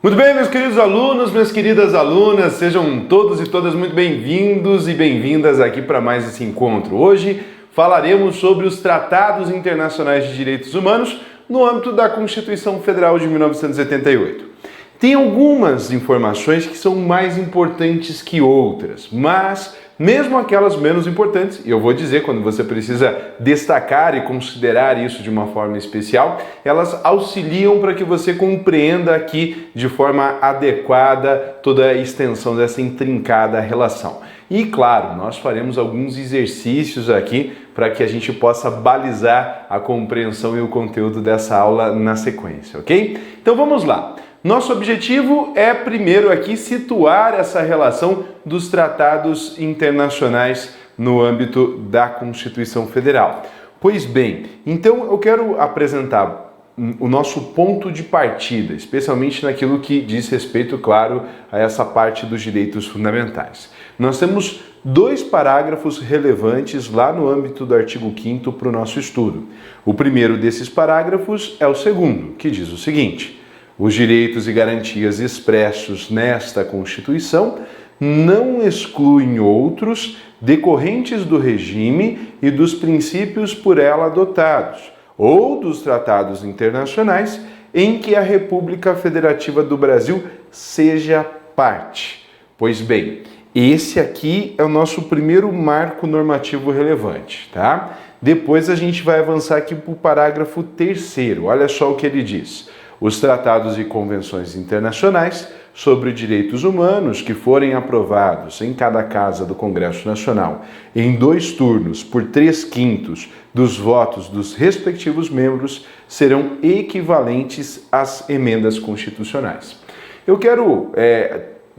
Muito bem, meus queridos alunos, minhas queridas alunas, sejam todos e todas muito bem-vindos e bem-vindas aqui para mais esse encontro. Hoje falaremos sobre os tratados internacionais de direitos humanos no âmbito da Constituição Federal de 1988. Tem algumas informações que são mais importantes que outras, mas mesmo aquelas menos importantes, e eu vou dizer quando você precisa destacar e considerar isso de uma forma especial, elas auxiliam para que você compreenda aqui de forma adequada toda a extensão dessa intrincada relação. E claro, nós faremos alguns exercícios aqui para que a gente possa balizar a compreensão e o conteúdo dessa aula na sequência, ok? Então vamos lá. Nosso objetivo é primeiro aqui situar essa relação dos tratados internacionais no âmbito da Constituição Federal. Pois bem, então eu quero apresentar o nosso ponto de partida, especialmente naquilo que diz respeito, claro, a essa parte dos direitos fundamentais. Nós temos dois parágrafos relevantes lá no âmbito do artigo 5º para o nosso estudo. O primeiro desses parágrafos é o segundo, que diz o seguinte: os direitos e garantias expressos nesta Constituição não excluem outros decorrentes do regime e dos princípios por ela adotados, ou dos tratados internacionais em que a República Federativa do Brasil seja parte. Pois bem, esse aqui é o nosso primeiro marco normativo relevante, tá? Depois a gente vai avançar aqui para o parágrafo 3º. Olha só o que ele diz. Os tratados e convenções internacionais sobre direitos humanos que forem aprovados em cada casa do Congresso Nacional em 2 turnos por 3/5 dos votos dos respectivos membros serão equivalentes às emendas constitucionais. Eu quero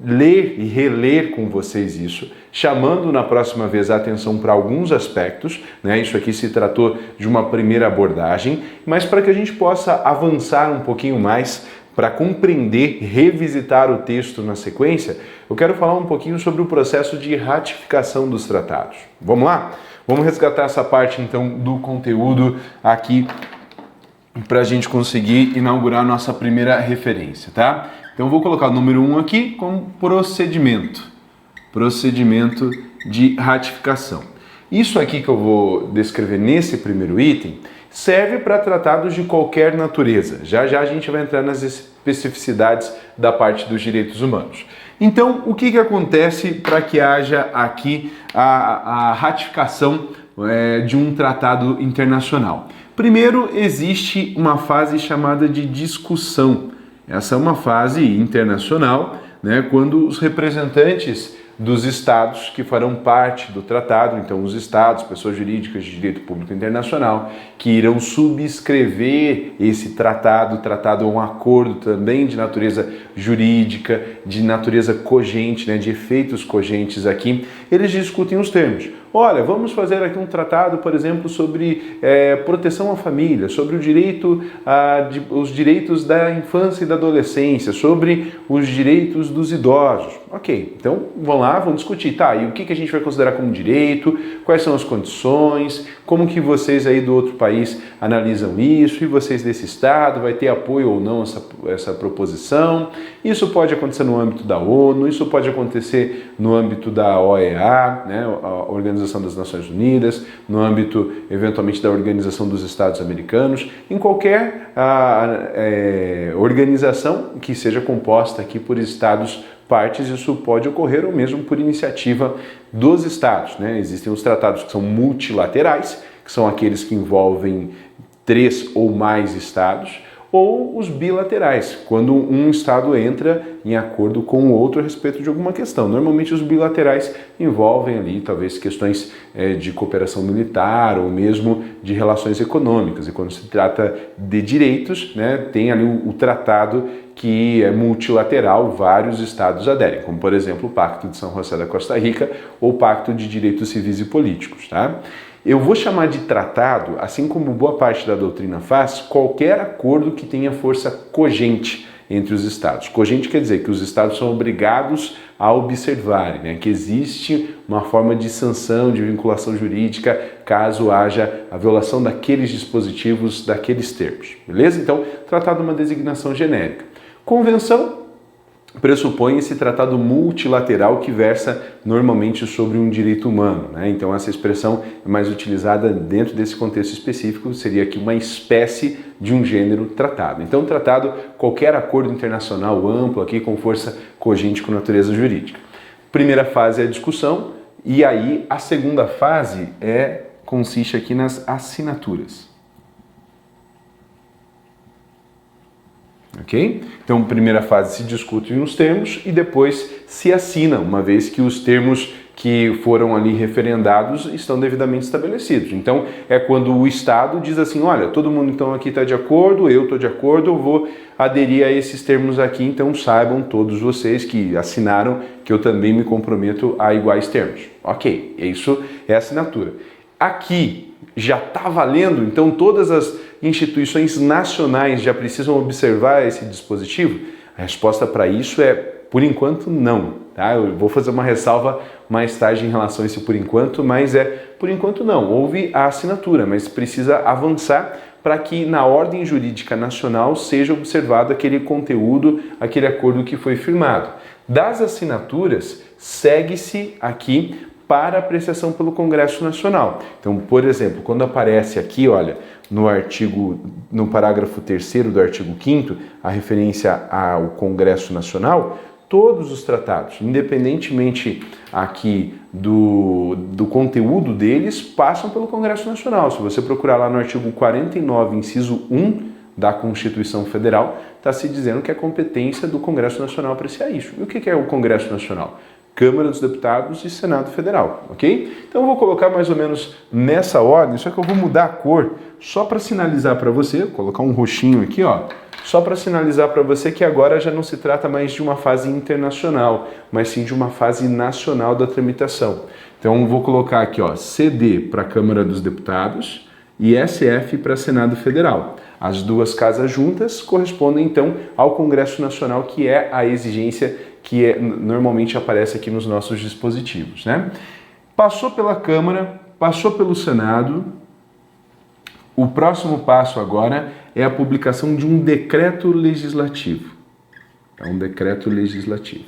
ler e reler com vocês isso, chamando na próxima vez a atenção para alguns aspectos, né? Isso aqui se tratou de uma primeira abordagem, mas para que a gente possa avançar um pouquinho mais para compreender, revisitar o texto na sequência, eu quero falar um pouquinho sobre o processo de ratificação dos tratados. Vamos lá? Vamos resgatar essa parte então do conteúdo aqui para a gente conseguir inaugurar a nossa primeira referência, tá? Então eu vou colocar o número 1 aqui como procedimento de ratificação. Isso aqui que eu vou descrever nesse primeiro item serve para tratados de qualquer natureza. Já já a gente vai entrar nas especificidades da parte dos direitos humanos. Então, o que acontece para que haja aqui a ratificação de um tratado internacional? Primeiro, existe uma fase chamada de discussão. Essa é uma fase internacional, né, quando os representantes dos estados que farão parte do tratado, então os estados, pessoas jurídicas de direito público internacional, que irão subscrever esse tratado é um acordo também de natureza jurídica, de natureza cogente, né, de efeitos cogentes aqui, eles discutem os termos. Olha, vamos fazer aqui um tratado, por exemplo, sobre proteção à família, sobre os direitos da infância e da adolescência, sobre os direitos dos idosos. Ok, então vamos lá, vamos discutir. Tá, e o que a gente vai considerar como direito? Quais são as condições? Como que vocês aí do outro país analisam isso? E vocês desse estado, vai ter apoio ou não essa proposição? Isso pode acontecer no âmbito da ONU, isso pode acontecer no âmbito da OEA, né, a Organização das Nações Unidas, no âmbito, eventualmente, da Organização dos Estados Americanos, em qualquer organização que seja composta aqui por estados partes, isso pode ocorrer ou mesmo por iniciativa dos estados, né? Existem os tratados que são multilaterais, que são aqueles que envolvem 3 ou mais estados, ou os bilaterais, quando um estado entra em acordo com o outro a respeito de alguma questão. Normalmente os bilaterais envolvem ali talvez questões de cooperação militar ou mesmo de relações econômicas. E quando se trata de direitos, né, tem ali o tratado que é multilateral, vários estados aderem, como por exemplo o Pacto de São José da Costa Rica ou o Pacto de Direitos Civis e Políticos, tá? Eu vou chamar de tratado, assim como boa parte da doutrina faz, qualquer acordo que tenha força cogente entre os estados. Cogente quer dizer que os estados são obrigados a observarem, né, que existe uma forma de sanção, de vinculação jurídica, caso haja a violação daqueles dispositivos, daqueles termos. Beleza? Então, tratado é uma designação genérica. Convenção pressupõe esse tratado multilateral que versa normalmente sobre um direito humano, né? Então essa expressão é mais utilizada dentro desse contexto específico, seria aqui uma espécie de um gênero tratado. Então tratado, qualquer acordo internacional amplo aqui com força cogente com natureza jurídica. Primeira fase é a discussão e aí a segunda fase consiste aqui nas assinaturas. Ok? Então, primeira fase se discutem os termos e depois se assina, uma vez que os termos que foram ali referendados estão devidamente estabelecidos. Então, é quando o Estado diz assim, olha, todo mundo então aqui está de acordo, eu estou de acordo, eu vou aderir a esses termos aqui, então saibam todos vocês que assinaram que eu também me comprometo a iguais termos. Ok, isso é assinatura. Aqui já está valendo, então todas as instituições nacionais já precisam observar esse dispositivo? A resposta para isso é, por enquanto, não. Tá? Eu vou fazer uma ressalva mais tarde em relação a esse por enquanto, mas por enquanto não. Houve a assinatura, mas precisa avançar para que na ordem jurídica nacional seja observado aquele conteúdo, aquele acordo que foi firmado. Das assinaturas, segue-se aqui para apreciação pelo Congresso Nacional. Então, por exemplo, quando aparece aqui, olha, no parágrafo 3º do artigo 5º, a referência ao Congresso Nacional, todos os tratados, independentemente aqui do conteúdo deles, passam pelo Congresso Nacional. Se você procurar lá no artigo 49, inciso 1 da Constituição Federal, está se dizendo que é competência do Congresso Nacional apreciar isso. E o que é o Congresso Nacional? Câmara dos Deputados e Senado Federal, ok? Então eu vou colocar mais ou menos nessa ordem, só que eu vou mudar a cor só para sinalizar para você, vou colocar um roxinho aqui, ó, só para sinalizar para você que agora já não se trata mais de uma fase internacional, mas sim de uma fase nacional da tramitação. Então eu vou colocar aqui, ó, CD para Câmara dos Deputados e SF para Senado Federal. As duas casas juntas correspondem então ao Congresso Nacional, que é a exigência que normalmente aparece aqui nos nossos dispositivos, né? Passou pela Câmara, passou pelo Senado, o próximo passo agora é a publicação de um decreto legislativo. É um decreto legislativo.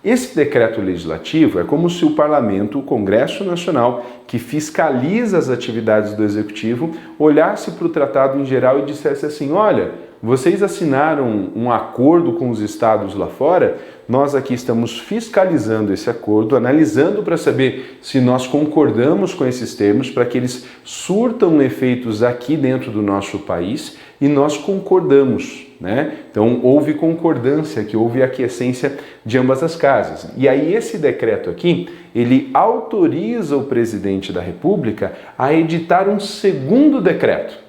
Esse decreto legislativo é como se o Parlamento, o Congresso Nacional, que fiscaliza as atividades do Executivo, olhasse para o tratado em geral e dissesse assim, olha, vocês assinaram um acordo com os estados lá fora, nós aqui estamos fiscalizando esse acordo, analisando para saber se nós concordamos com esses termos, para que eles surtam efeitos aqui dentro do nosso país, e nós concordamos, né? Então houve concordância, que houve aquiescência de ambas as casas. E aí esse decreto aqui, ele autoriza o presidente da República a editar um segundo decreto.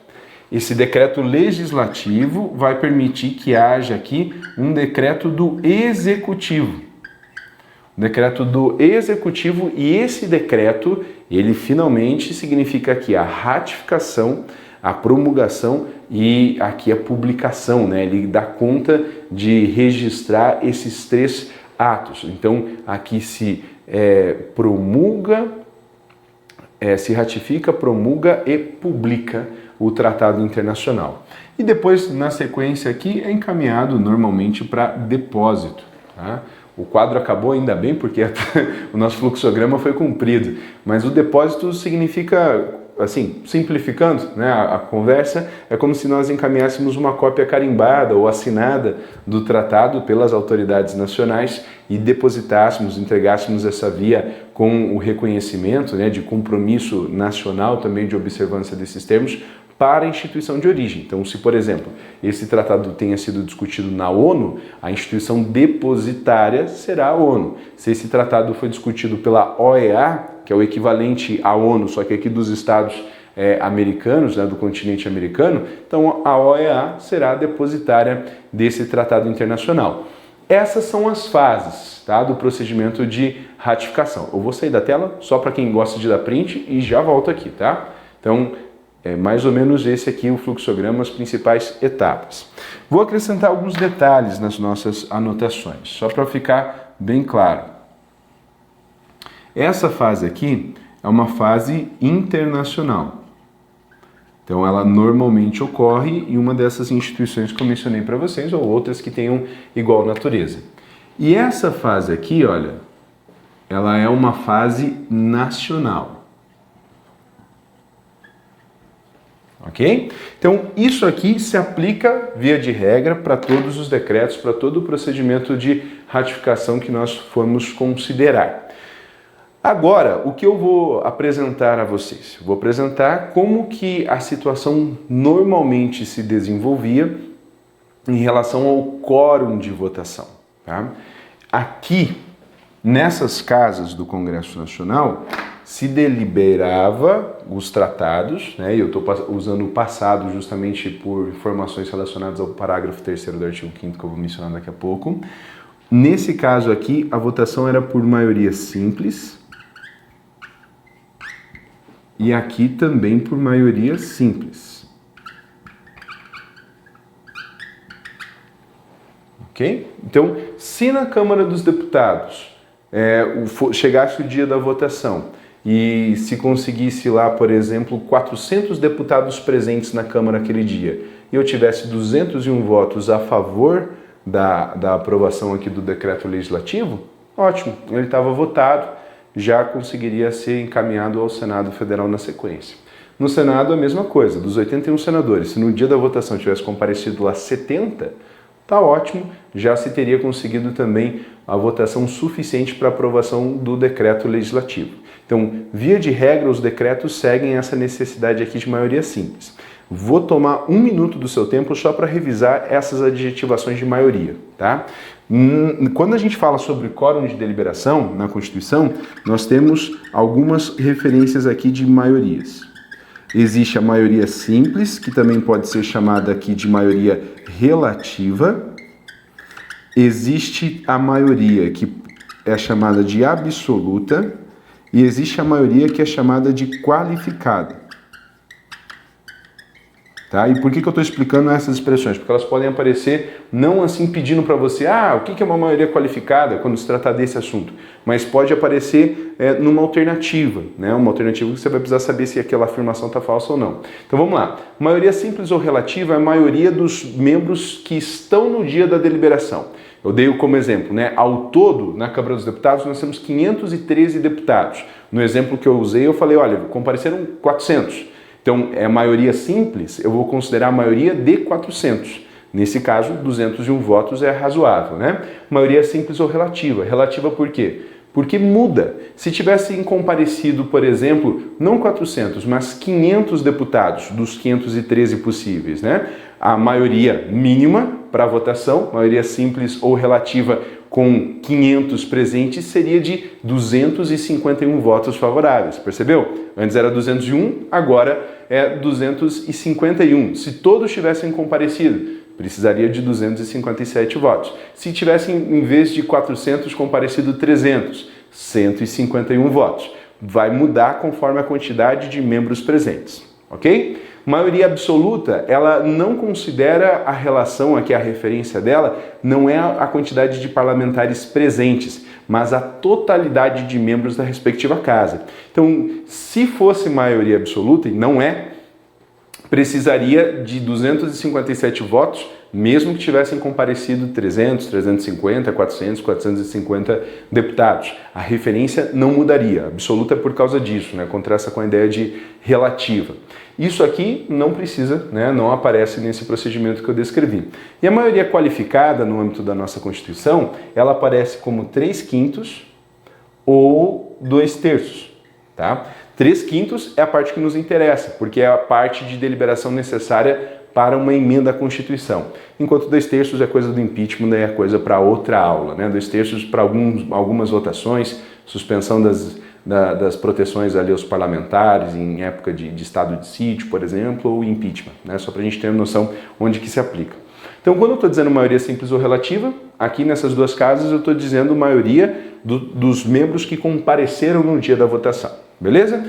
Esse decreto legislativo vai permitir que haja aqui um decreto do Executivo. Decreto do Executivo, e esse decreto, ele finalmente significa aqui a ratificação, a promulgação e aqui a publicação, né? Ele dá conta de registrar esses três atos. Então, aqui se promulga, se ratifica, promulga e publica o tratado internacional. E depois, na sequência aqui, é encaminhado normalmente para depósito, tá? O quadro acabou ainda bem, porque o nosso fluxograma foi cumprido, mas o depósito significa, assim, simplificando, né, a conversa, é como se nós encaminhássemos uma cópia carimbada ou assinada do tratado pelas autoridades nacionais e depositássemos, entregássemos essa via com o reconhecimento, né, de compromisso nacional também de observância desses termos para a instituição de origem. Então, se, por exemplo, esse tratado tenha sido discutido na ONU, a instituição depositária será a ONU. Se esse tratado foi discutido pela OEA, que é o equivalente à ONU, só que aqui dos Estados americanos, né, do continente americano, então a OEA será a depositária desse tratado internacional. Essas são as fases, tá, do procedimento de ratificação. Eu vou sair da tela só para quem gosta de dar print e já volto aqui, tá? Então, é mais ou menos esse aqui o fluxograma, as principais etapas. Vou acrescentar alguns detalhes nas nossas anotações, só para ficar bem claro. Essa fase aqui é uma fase internacional. Então ela normalmente ocorre em uma dessas instituições que eu mencionei para vocês ou outras que tenham igual natureza. E essa fase aqui, olha, ela é uma fase nacional. Ok? Então, isso aqui se aplica, via de regra, para todos os decretos, para todo o procedimento de ratificação que nós formos considerar. Agora, o que eu vou apresentar a vocês? Vou apresentar como que a situação normalmente se desenvolvia em relação ao quórum de votação. Tá? Aqui, nessas casas do Congresso Nacional, se deliberava os tratados, né? E eu estou usando o passado justamente por informações relacionadas ao parágrafo 3º do artigo 5º que eu vou mencionar daqui a pouco. Nesse caso aqui, a votação era por maioria simples e aqui também por maioria simples. Ok? Então, se na Câmara dos Deputados chegasse o dia da votação e se conseguisse lá, por exemplo, 400 deputados presentes na Câmara aquele dia, e eu tivesse 201 votos a favor da aprovação aqui do decreto legislativo, ótimo, ele estava votado, já conseguiria ser encaminhado ao Senado Federal na sequência. No Senado, a mesma coisa, dos 81 senadores, se no dia da votação tivesse comparecido lá 70, tá ótimo, já se teria conseguido também a votação suficiente para aprovação do decreto legislativo. Então, via de regra, os decretos seguem essa necessidade aqui de maioria simples. Vou tomar 1 minuto do seu tempo só para revisar essas adjetivações de maioria, tá? Quando a gente fala sobre quórum de deliberação na Constituição, nós temos algumas referências aqui de maiorias. Existe a maioria simples, que também pode ser chamada aqui de maioria relativa. Existe a maioria que é chamada de absoluta e existe a maioria que é chamada de qualificada. Tá? E por que eu estou explicando essas expressões? Porque elas podem aparecer não assim pedindo para você, o que é uma maioria qualificada quando se tratar desse assunto, mas pode aparecer numa alternativa, né? Uma alternativa que você vai precisar saber se aquela afirmação está falsa ou não. Então vamos lá. Maioria simples ou relativa é a maioria dos membros que estão no dia da deliberação. Eu dei como exemplo, né? Ao todo, na Câmara dos Deputados, nós temos 513 deputados. No exemplo que eu usei, eu falei, olha, compareceram 400. Então, é a maioria simples, eu vou considerar a maioria de 400. Nesse caso, 201 votos é razoável, né? Maioria simples ou relativa. Relativa por quê? Porque muda. Se tivessem comparecido, por exemplo, não 400, mas 500 deputados dos 513 possíveis, né? A maioria mínima para a votação, maioria simples ou relativa com 500 presentes, seria de 251 votos favoráveis, percebeu? Antes era 201, agora é 251. Se todos tivessem comparecido, precisaria de 257 votos. Se tivessem, em vez de 400, comparecido 300, 151 votos. Vai mudar conforme a quantidade de membros presentes, ok? Maioria absoluta, ela não considera a relação, aqui a referência dela, não é a quantidade de parlamentares presentes, mas a totalidade de membros da respectiva casa. Então, se fosse maioria absoluta, e não é, precisaria de 257 votos, mesmo que tivessem comparecido 300, 350, 400, 450 deputados. A referência não mudaria, absoluta por causa disso, né? Contrasta com a ideia de relativa. Isso aqui não precisa, né? Não aparece nesse procedimento que eu descrevi. E a maioria qualificada, no âmbito da nossa Constituição, ela aparece como 3/5 ou 2/3, tá? 3/5 é a parte que nos interessa, porque é a parte de deliberação necessária para uma emenda à Constituição. Enquanto 2/3 é coisa do impeachment, é coisa para outra aula, né? 2/3 para algumas votações, suspensão das proteções ali aos parlamentares em época de estado de sítio, por exemplo, ou impeachment, né? Só para a gente ter noção onde que se aplica. Então, quando eu estou dizendo maioria simples ou relativa, aqui nessas duas casas eu estou dizendo maioria dos membros que compareceram no dia da votação, beleza?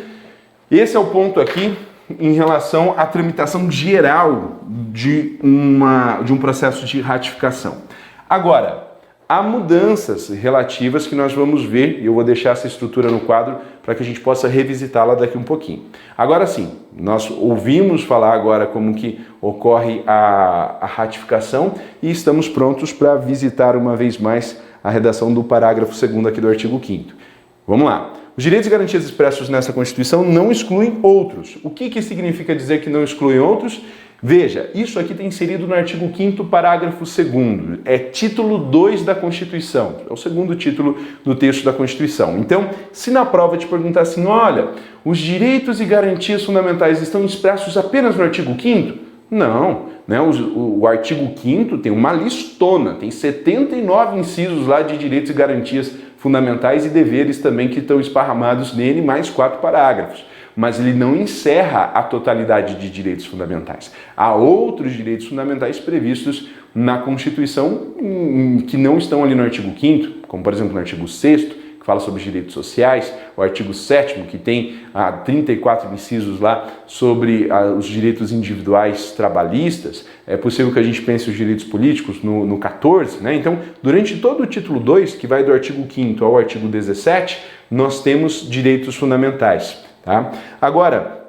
Esse é o ponto aqui em relação à tramitação geral de um processo de ratificação. Agora, há mudanças relativas que nós vamos ver, e eu vou deixar essa estrutura no quadro para que a gente possa revisitá-la daqui um pouquinho. Agora sim, nós ouvimos falar agora como que ocorre a ratificação e estamos prontos para visitar uma vez mais a redação do parágrafo 2º aqui do artigo 5º. Vamos lá. Os direitos e garantias expressos nessa Constituição não excluem outros. O que significa dizer que não excluem outros? Veja, isso aqui está inserido no artigo 5º, parágrafo 2º. É título 2 da Constituição. É o segundo título do texto da Constituição. Então, se na prova te perguntar assim, olha, os direitos e garantias fundamentais estão expressos apenas no artigo 5º? Não, né? O artigo 5º tem uma listona, tem 79 incisos lá de direitos e garantias fundamentais e deveres também que estão esparramados nele, mais 4 parágrafos. Mas ele não encerra a totalidade de direitos fundamentais. Há outros direitos fundamentais previstos na Constituição que não estão ali no artigo 5º, como por exemplo no artigo 6º, que fala sobre os direitos sociais, o artigo 7º, que tem 34 incisos lá sobre os direitos individuais trabalhistas. É possível que a gente pense os direitos políticos no 14, né? Então, durante todo o título 2, que vai do artigo 5º ao artigo 17, nós temos direitos fundamentais. Tá? Agora,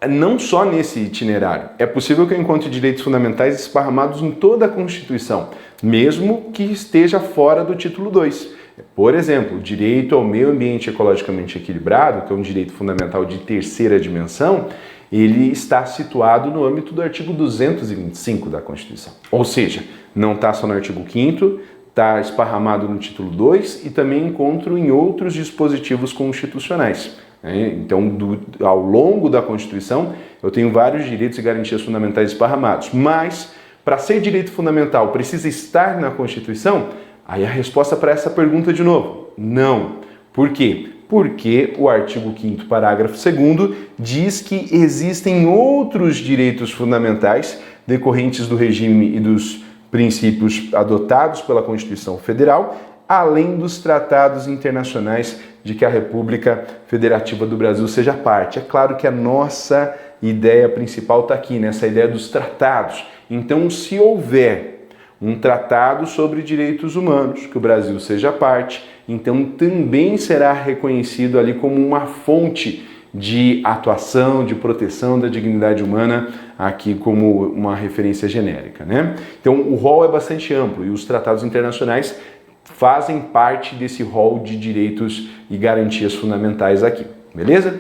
não só nesse itinerário, é possível que eu encontre direitos fundamentais esparramados em toda a Constituição, mesmo que esteja fora do título 2. Por exemplo, o direito ao meio ambiente ecologicamente equilibrado, que é um direito fundamental de terceira dimensão, ele está situado no âmbito do artigo 225 da Constituição. Ou seja, não está só no artigo 5º, está esparramado no título 2 e também encontro em outros dispositivos constitucionais. Então, ao longo da Constituição, eu tenho vários direitos e garantias fundamentais esparramados. Mas, para ser direito fundamental, precisa estar na Constituição? Aí a resposta para essa pergunta de novo, não. Por quê? Porque o artigo 5º, parágrafo 2º, diz que existem outros direitos fundamentais decorrentes do regime e dos princípios adotados pela Constituição Federal, além dos tratados internacionais de que a República Federativa do Brasil seja parte. É claro que a nossa ideia principal está aqui, nessa ideia dos tratados. Então, se houver um tratado sobre direitos humanos, que o Brasil seja parte, então também será reconhecido ali como uma fonte de atuação, de proteção da dignidade humana, aqui como uma referência genérica, né? Então, o rol é bastante amplo e os tratados internacionais fazem parte desse rol de direitos e garantias fundamentais aqui, beleza?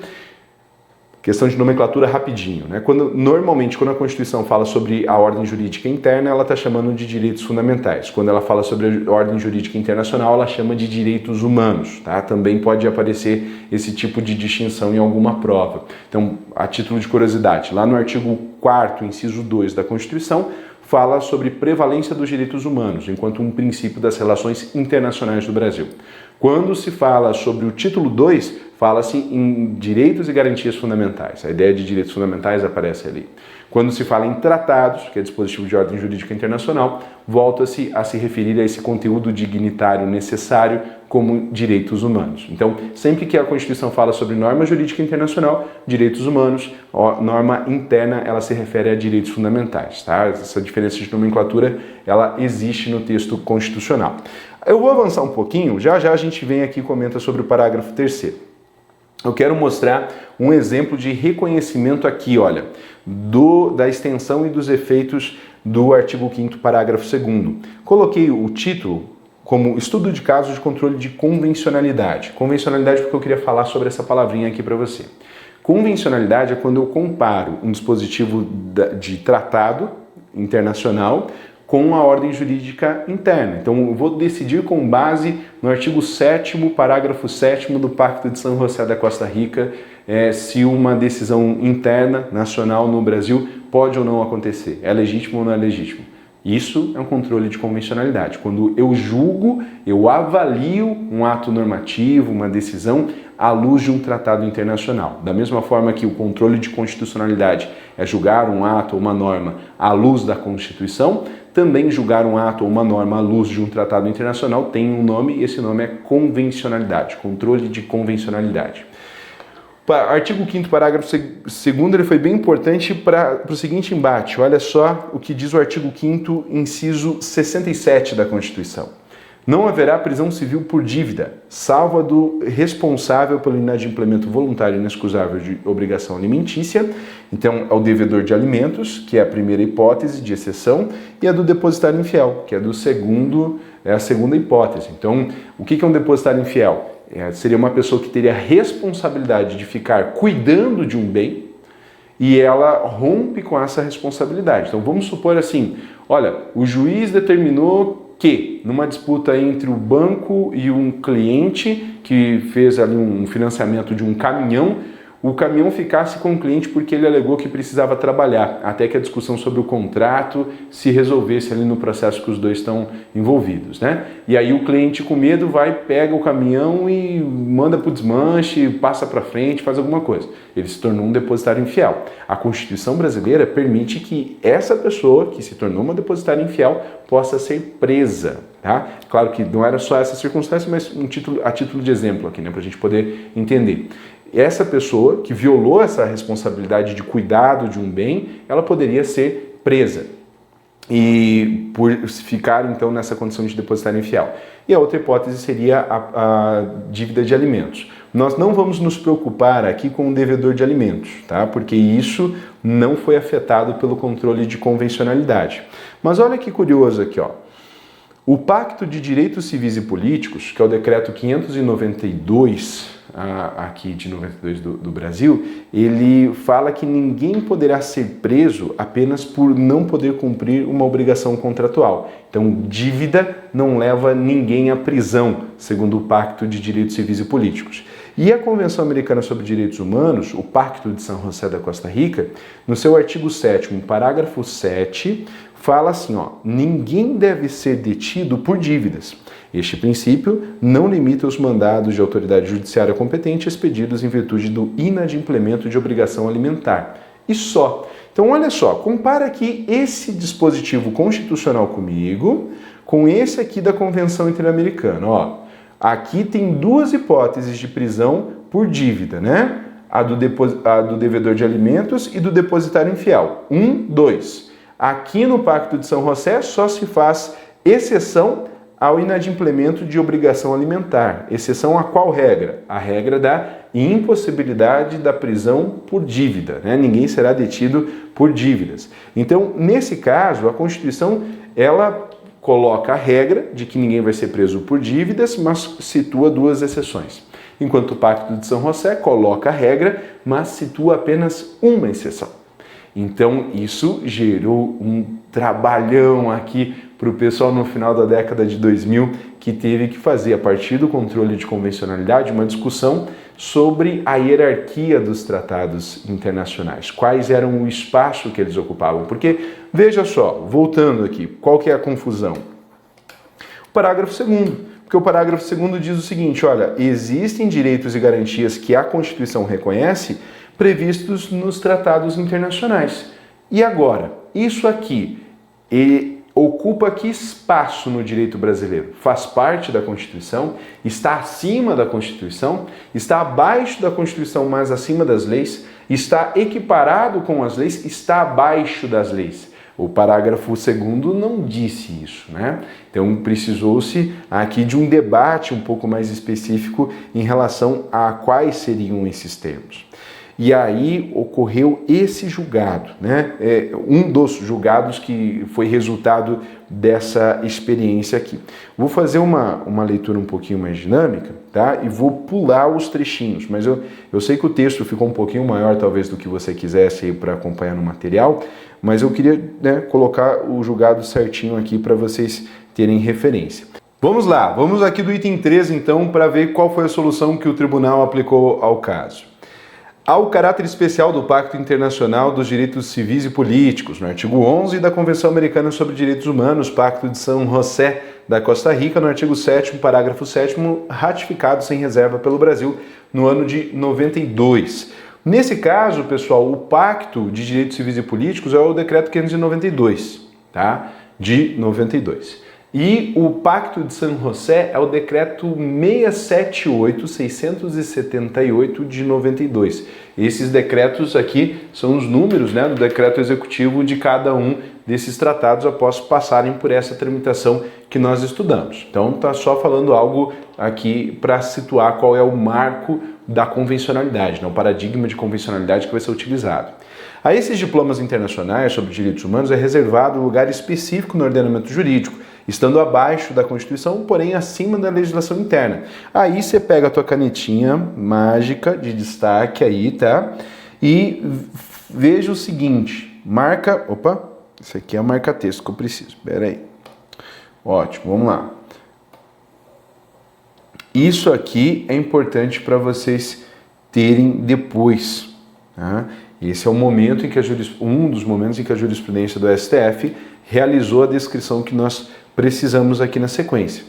Questão de nomenclatura rapidinho, né? Normalmente, quando a Constituição fala sobre a ordem jurídica interna, ela está chamando de direitos fundamentais. Quando ela fala sobre a ordem jurídica internacional, ela chama de direitos humanos, tá? Também pode aparecer esse tipo de distinção em alguma prova. Então, a título de curiosidade, lá no artigo 4º, inciso 2 da Constituição, fala sobre prevalência dos direitos humanos, enquanto um princípio das relações internacionais do Brasil. Quando se fala sobre o título 2, fala-se em direitos e garantias fundamentais. A ideia de direitos fundamentais aparece ali. Quando se fala em tratados, que é dispositivo de ordem jurídica internacional, volta-se a se referir a esse conteúdo dignitário necessário como direitos humanos. Então, sempre que a Constituição fala sobre norma jurídica internacional, direitos humanos, norma interna, ela se refere a direitos fundamentais, tá? Essa diferença de nomenclatura, ela existe no texto constitucional. Eu vou avançar um pouquinho, já a gente vem aqui e comenta sobre o parágrafo 3º. Eu quero mostrar um exemplo de reconhecimento aqui, olha, da extensão e dos efeitos do artigo 5º, parágrafo 2º. Coloquei o título como estudo de casos de controle de convencionalidade. Convencionalidade porque eu queria falar sobre essa palavrinha aqui para você. Convencionalidade é quando eu comparo um dispositivo de tratado internacional com a ordem jurídica interna. Então, eu vou decidir com base no artigo 7º, parágrafo 7º do Pacto de San José da Costa Rica, se uma decisão interna, nacional no Brasil, pode ou não acontecer. É legítimo ou não é legítimo? Isso é um controle de convencionalidade. Quando eu julgo, eu avalio um ato normativo, uma decisão, à luz de um tratado internacional. Da mesma forma que o controle de constitucionalidade é julgar um ato ou uma norma à luz da Constituição, também julgar um ato ou uma norma à luz de um tratado internacional tem um nome, e esse nome é convencionalidade, controle de convencionalidade. O artigo 5º, parágrafo 2º, ele foi bem importante para o seguinte embate. Olha só o que diz o artigo 5º, inciso 67 da Constituição. Não haverá prisão civil por dívida, salvo a do responsável pelo inadimplemento voluntário e inexcusável de obrigação alimentícia. Então, é o devedor de alimentos, que é a primeira hipótese de exceção, e a do depositário infiel, que é do segundo é a segunda hipótese. Então, o que é um depositário infiel? Seria uma pessoa que teria a responsabilidade de ficar cuidando de um bem e ela rompe com essa responsabilidade. Então, vamos supor assim, olha, o juiz determinou que, numa disputa entre o banco e um cliente que fez ali um financiamento de um caminhão, o caminhão ficasse com o cliente porque ele alegou que precisava trabalhar, até que a discussão sobre o contrato se resolvesse ali no processo que os dois estão envolvidos, né? E aí o cliente com medo vai, pega o caminhão e manda para o desmanche, passa para frente, faz alguma coisa. Ele se tornou um depositário infiel. A Constituição brasileira permite que essa pessoa que se tornou uma depositária infiel possa ser presa, tá? Claro que não era só essa circunstância, mas a título de exemplo aqui, né, para a gente poder entender. Essa pessoa que violou essa responsabilidade de cuidado de um bem, ela poderia ser presa e por ficar então nessa condição de depositário infiel. E a outra hipótese seria a dívida de alimentos. Nós não vamos nos preocupar aqui com o devedor de alimentos, tá? Porque isso não foi afetado pelo controle de convencionalidade. Mas olha que curioso aqui, ó. O Pacto de Direitos Civis e Políticos, que é o decreto 592, aqui de 92 do Brasil, ele fala que ninguém poderá ser preso apenas por não poder cumprir uma obrigação contratual. Então, dívida não leva ninguém à prisão, segundo o Pacto de Direitos Civis e Políticos. E a Convenção Americana sobre Direitos Humanos, o Pacto de São José da Costa Rica, no seu artigo 7º, parágrafo 7, fala assim, ó, ninguém deve ser detido por dívidas. Este princípio não limita os mandados de autoridade judiciária competente expedidos em virtude do inadimplemento de obrigação alimentar. E só. Então, olha só, compara aqui esse dispositivo constitucional comigo com esse aqui da Convenção Interamericana. Ó, aqui tem duas hipóteses de prisão por dívida, né? A do devedor de alimentos e do depositário infiel. 1, 2. Aqui no Pacto de São José só se faz exceção ao inadimplemento de obrigação alimentar. Exceção a qual regra? A regra da impossibilidade da prisão por dívida, né? Ninguém será detido por dívidas. Então, nesse caso, a Constituição, ela coloca a regra de que ninguém vai ser preso por dívidas, mas situa duas exceções. Enquanto o Pacto de São José coloca a regra, mas situa apenas uma exceção. Então, isso gerou um trabalhão aqui para o pessoal no final da década de 2000, que teve que fazer, a partir do controle de convencionalidade, uma discussão sobre a hierarquia dos tratados internacionais, quais eram o espaço que eles ocupavam. Porque, veja só, voltando aqui, qual que é a confusão? O parágrafo 2º, porque o parágrafo 2º diz o seguinte, olha, existem direitos e garantias que a Constituição reconhece previstos nos tratados internacionais. E agora, isso aqui ocupa que espaço no direito brasileiro? Faz parte da Constituição? Está acima da Constituição? Está abaixo da Constituição, mas acima das leis? Está equiparado com as leis? Está abaixo das leis? O parágrafo 2º não disse isso, né? Então precisou-se aqui de um debate um pouco mais específico em relação a quais seriam esses termos. E aí ocorreu esse julgado, né? Um dos julgados que foi resultado dessa experiência aqui. Vou fazer uma leitura um pouquinho mais dinâmica, tá? E vou pular os trechinhos, mas eu sei que o texto ficou um pouquinho maior talvez do que você quisesse para acompanhar no material, mas eu queria, né, colocar o julgado certinho aqui para vocês terem referência. Vamos lá, vamos aqui do item 3 então para ver qual foi a solução que o tribunal aplicou ao caso. Ao caráter especial do Pacto Internacional dos Direitos Civis e Políticos, no artigo 11 da Convenção Americana sobre Direitos Humanos, Pacto de São José da Costa Rica, no artigo 7º, parágrafo 7º, ratificado sem reserva pelo Brasil no ano de 92. Nesse caso, pessoal, o Pacto de Direitos Civis e Políticos é o decreto 592, tá? De 92. E o Pacto de São José é o decreto 678 de 92. Esses decretos aqui são os números, né, do decreto executivo de cada um desses tratados após passarem por essa tramitação que nós estudamos. Então tá só falando algo aqui para situar qual é o marco da convencionalidade, né, o paradigma de convencionalidade que vai ser utilizado. A esses diplomas internacionais sobre direitos humanos é reservado um lugar específico no ordenamento jurídico, estando abaixo da Constituição, porém acima da legislação interna. Aí você pega a tua canetinha mágica de destaque aí, tá? E veja o seguinte, marca... Opa, isso aqui é a marca-texto que eu preciso, pera aí. Ótimo, vamos lá. Isso aqui é importante para vocês terem depois, tá? Esse é o momento em que um dos momentos em que a jurisprudência do STF realizou a descrição que nós precisamos aqui na sequência.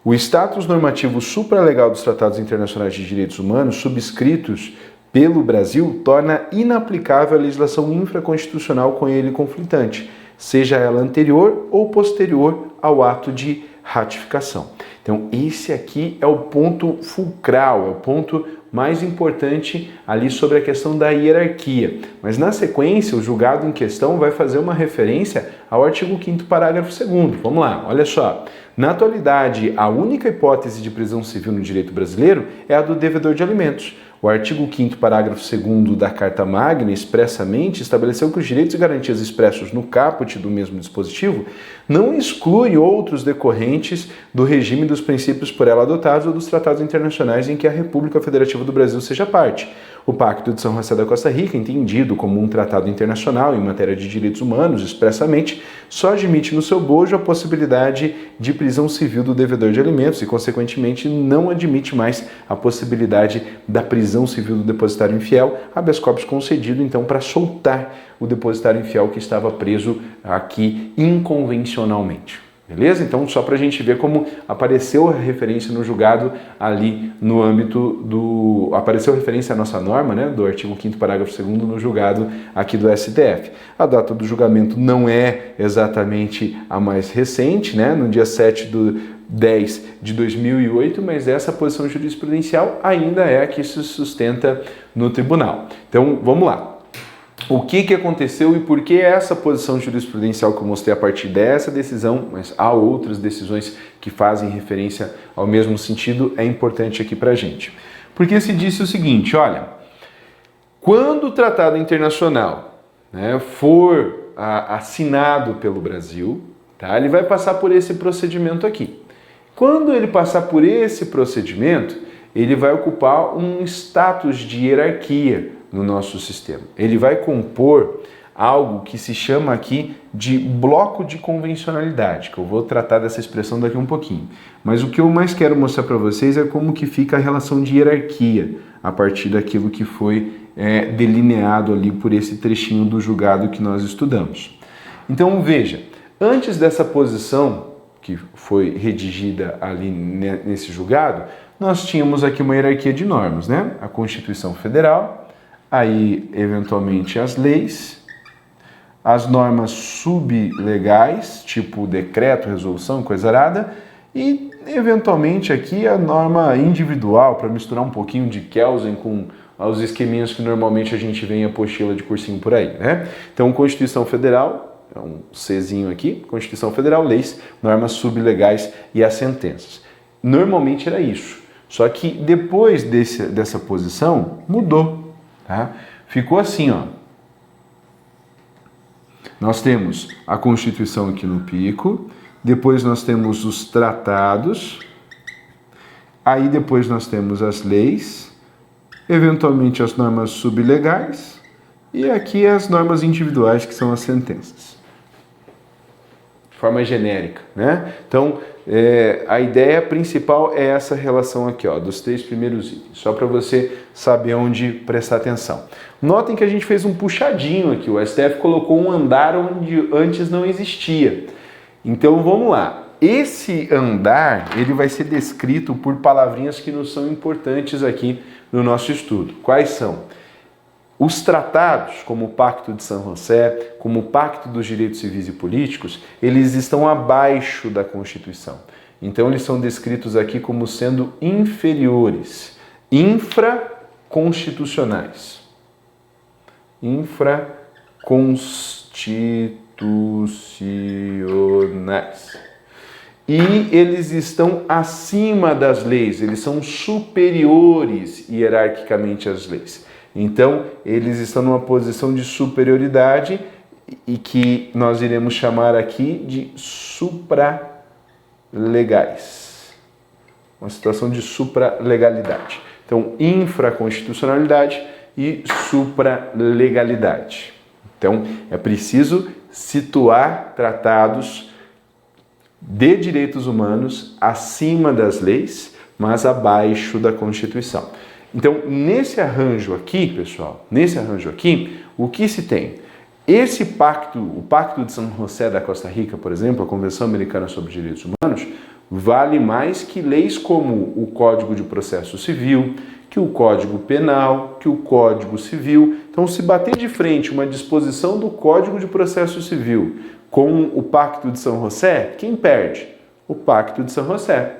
O status normativo supralegal dos tratados internacionais de direitos humanos subscritos pelo Brasil torna inaplicável a legislação infraconstitucional com ele conflitante, seja ela anterior ou posterior ao ato de ratificação. Então, esse aqui é o ponto fulcral, é o ponto mais importante ali sobre a questão da hierarquia. Mas na sequência, o julgado em questão vai fazer uma referência ao artigo 5º, parágrafo 2º. Vamos lá, olha só. Na atualidade, a única hipótese de prisão civil no direito brasileiro é a do devedor de alimentos. O artigo 5º, parágrafo 2º da Carta Magna expressamente estabeleceu que os direitos e garantias expressos no caput do mesmo dispositivo não excluem outros decorrentes do regime dos princípios por ela adotados ou dos tratados internacionais em que a República Federativa do Brasil seja parte. O Pacto de São José da Costa Rica, entendido como um tratado internacional em matéria de direitos humanos, expressamente, só admite no seu bojo a possibilidade de prisão civil do devedor de alimentos e, consequentemente, não admite mais a possibilidade da prisão civil do depositário infiel, habeas corpus concedido, então, para soltar o depositário infiel que estava preso aqui inconvencionalmente. Beleza? Então, só para a gente ver como apareceu a referência no julgado ali no âmbito do... Apareceu referência à nossa norma, né, do artigo 5º, parágrafo 2º no julgado aqui do STF. A data do julgamento não é exatamente a mais recente, né, no dia 7/10 de 2008, mas essa posição jurisprudencial ainda é a que se sustenta no tribunal. Então, vamos lá. O que aconteceu e por que essa posição jurisprudencial que eu mostrei a partir dessa decisão, mas há outras decisões que fazem referência ao mesmo sentido, é importante aqui para a gente. Porque se disse o seguinte, olha, quando o tratado internacional, né, for assinado pelo Brasil, tá, ele vai passar por esse procedimento aqui. Quando ele passar por esse procedimento, ele vai ocupar um status de hierarquia no nosso sistema. Ele vai compor algo que se chama aqui de bloco de convencionalidade, que eu vou tratar dessa expressão daqui um pouquinho. Mas o que eu mais quero mostrar para vocês é como que fica a relação de hierarquia a partir daquilo que foi delineado ali por esse trechinho do julgado que nós estudamos. Então veja, antes dessa posição que foi redigida ali nesse julgado, nós tínhamos aqui uma hierarquia de normas, né? A Constituição Federal, aí, eventualmente, as leis, as normas sublegais, tipo decreto, resolução, coisa arada, e, eventualmente, aqui a norma individual, para misturar um pouquinho de Kelsen com os esqueminhas que normalmente a gente vê em apostila de cursinho por aí, né? Então, Constituição Federal, é um Czinho aqui, Constituição Federal, leis, normas sublegais e as sentenças. Normalmente era isso, só que depois dessa posição, mudou. Tá? Ficou assim, ó. Nós temos a Constituição aqui no pico, depois nós temos os tratados, aí depois nós temos as leis, eventualmente as normas sublegais e aqui as normas individuais, que são as sentenças. De forma genérica, né? Então, a ideia principal é essa relação aqui, ó, dos 3 primeiros itens, só para você saber onde prestar atenção. Notem que a gente fez um puxadinho aqui, o STF colocou um andar onde antes não existia. Então vamos lá, esse andar ele vai ser descrito por palavrinhas que nos são importantes aqui no nosso estudo. Quais são? Os tratados, como o Pacto de São José, como o Pacto dos Direitos Civis e Políticos, eles estão abaixo da Constituição. Então, eles são descritos aqui como sendo inferiores, infraconstitucionais. Infraconstitucionais. E eles estão acima das leis, eles são superiores hierarquicamente às leis. Então, eles estão numa posição de superioridade e que nós iremos chamar aqui de legais. Uma situação de supralegalidade. Então, infraconstitucionalidade e supralegalidade. Então, é preciso situar tratados de direitos humanos acima das leis, mas abaixo da Constituição. Então, nesse arranjo aqui, pessoal, o que se tem? Esse pacto, o Pacto de São José da Costa Rica, por exemplo, a Convenção Americana sobre Direitos Humanos, vale mais que leis como o Código de Processo Civil, que o Código Penal, que o Código Civil. Então, se bater de frente uma disposição do Código de Processo Civil com o Pacto de São José, quem perde? O Pacto de São José.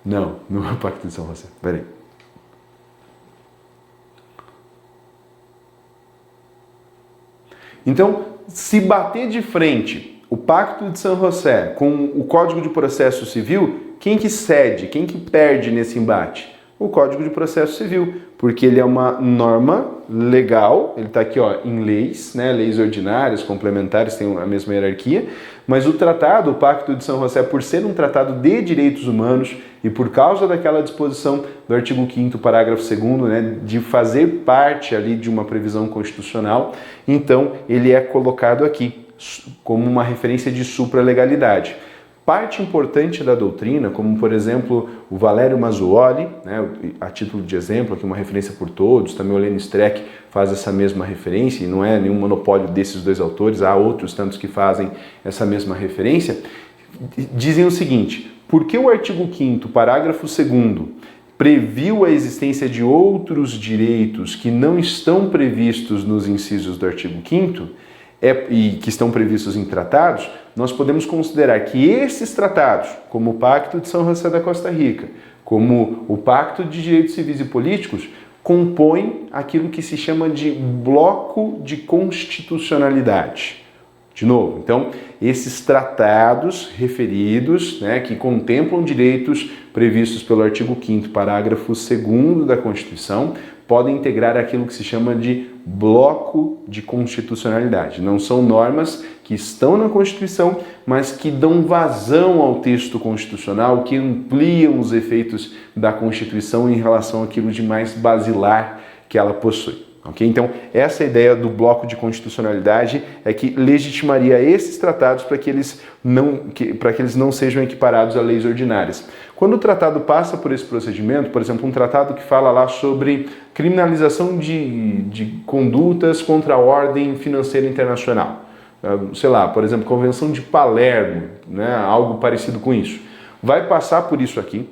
Não é o Pacto de São José. Peraí. Então, se bater de frente o Pacto de São José com o Código de Processo Civil, quem que cede, quem que perde nesse embate? O Código de Processo Civil, porque ele é uma norma legal, ele está aqui em leis, né, leis ordinárias, complementares, tem a mesma hierarquia, mas o tratado, o Pacto de São José, por ser um tratado de direitos humanos e por causa daquela disposição do artigo 5º, parágrafo 2º, né, de fazer parte ali de uma previsão constitucional, então ele é colocado aqui como uma referência de supralegalidade. Parte importante da doutrina, como por exemplo o Valério Mazzuoli, né, a título de exemplo, aqui uma referência por todos, também o Lênin Streck faz essa mesma referência, e não é nenhum monopólio desses dois autores, há outros tantos que fazem essa mesma referência, dizem o seguinte: porque o artigo 5º, parágrafo 2º, previu a existência de outros direitos que não estão previstos nos incisos do artigo 5º, e que estão previstos em tratados, nós podemos considerar que esses tratados, como o Pacto de São José da Costa Rica, como o Pacto de Direitos Civis e Políticos, compõem aquilo que se chama de bloco de constitucionalidade. De novo, então, esses tratados referidos, né, que contemplam direitos previstos pelo artigo 5º, parágrafo 2º da Constituição, podem integrar aquilo que se chama de bloco de constitucionalidade. Não são normas que estão na Constituição, mas que dão vazão ao texto constitucional, que ampliam os efeitos da Constituição em relação àquilo de mais basilar que ela possui. Okay? Então, essa ideia do bloco de constitucionalidade é que legitimaria esses tratados para que eles não sejam equiparados a leis ordinárias. Quando o tratado passa por esse procedimento, por exemplo, um tratado que fala lá sobre criminalização de condutas contra a ordem financeira internacional, sei lá, por exemplo, Convenção de Palermo, né, algo parecido com isso, vai passar por isso aqui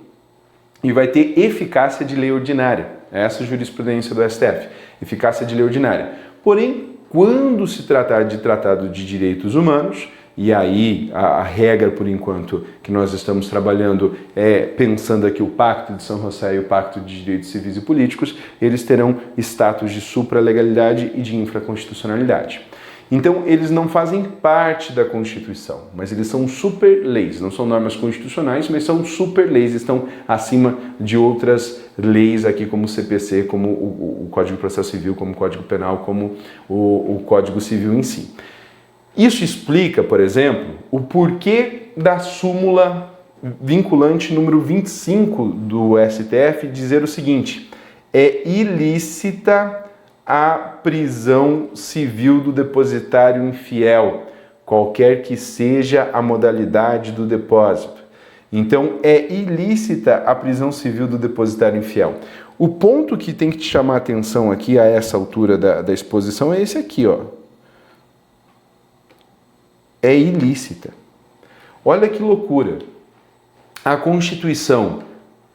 e vai ter eficácia de lei ordinária. Essa é a jurisprudência do STF, eficácia de lei ordinária. Porém, quando se tratar de tratado de direitos humanos, e aí a regra, por enquanto, que nós estamos trabalhando é pensando aqui o Pacto de São José e o Pacto de Direitos Civis e Políticos, eles terão status de supralegalidade e de infraconstitucionalidade. Então, eles não fazem parte da Constituição, mas eles são super-leis. Não são normas constitucionais, mas são super-leis, estão acima de outras leis aqui, como o CPC, como o Código de Processo Civil, como o Código Penal, como o Código Civil em si. Isso explica, por exemplo, o porquê da súmula vinculante número 25 do STF dizer o seguinte: é ilícita a prisão civil do depositário infiel, qualquer que seja a modalidade do depósito. Então, é ilícita a prisão civil do depositário infiel. O ponto que tem que te chamar a atenção aqui, a essa altura da exposição, é esse aqui, ó. É ilícita. Olha que loucura. A Constituição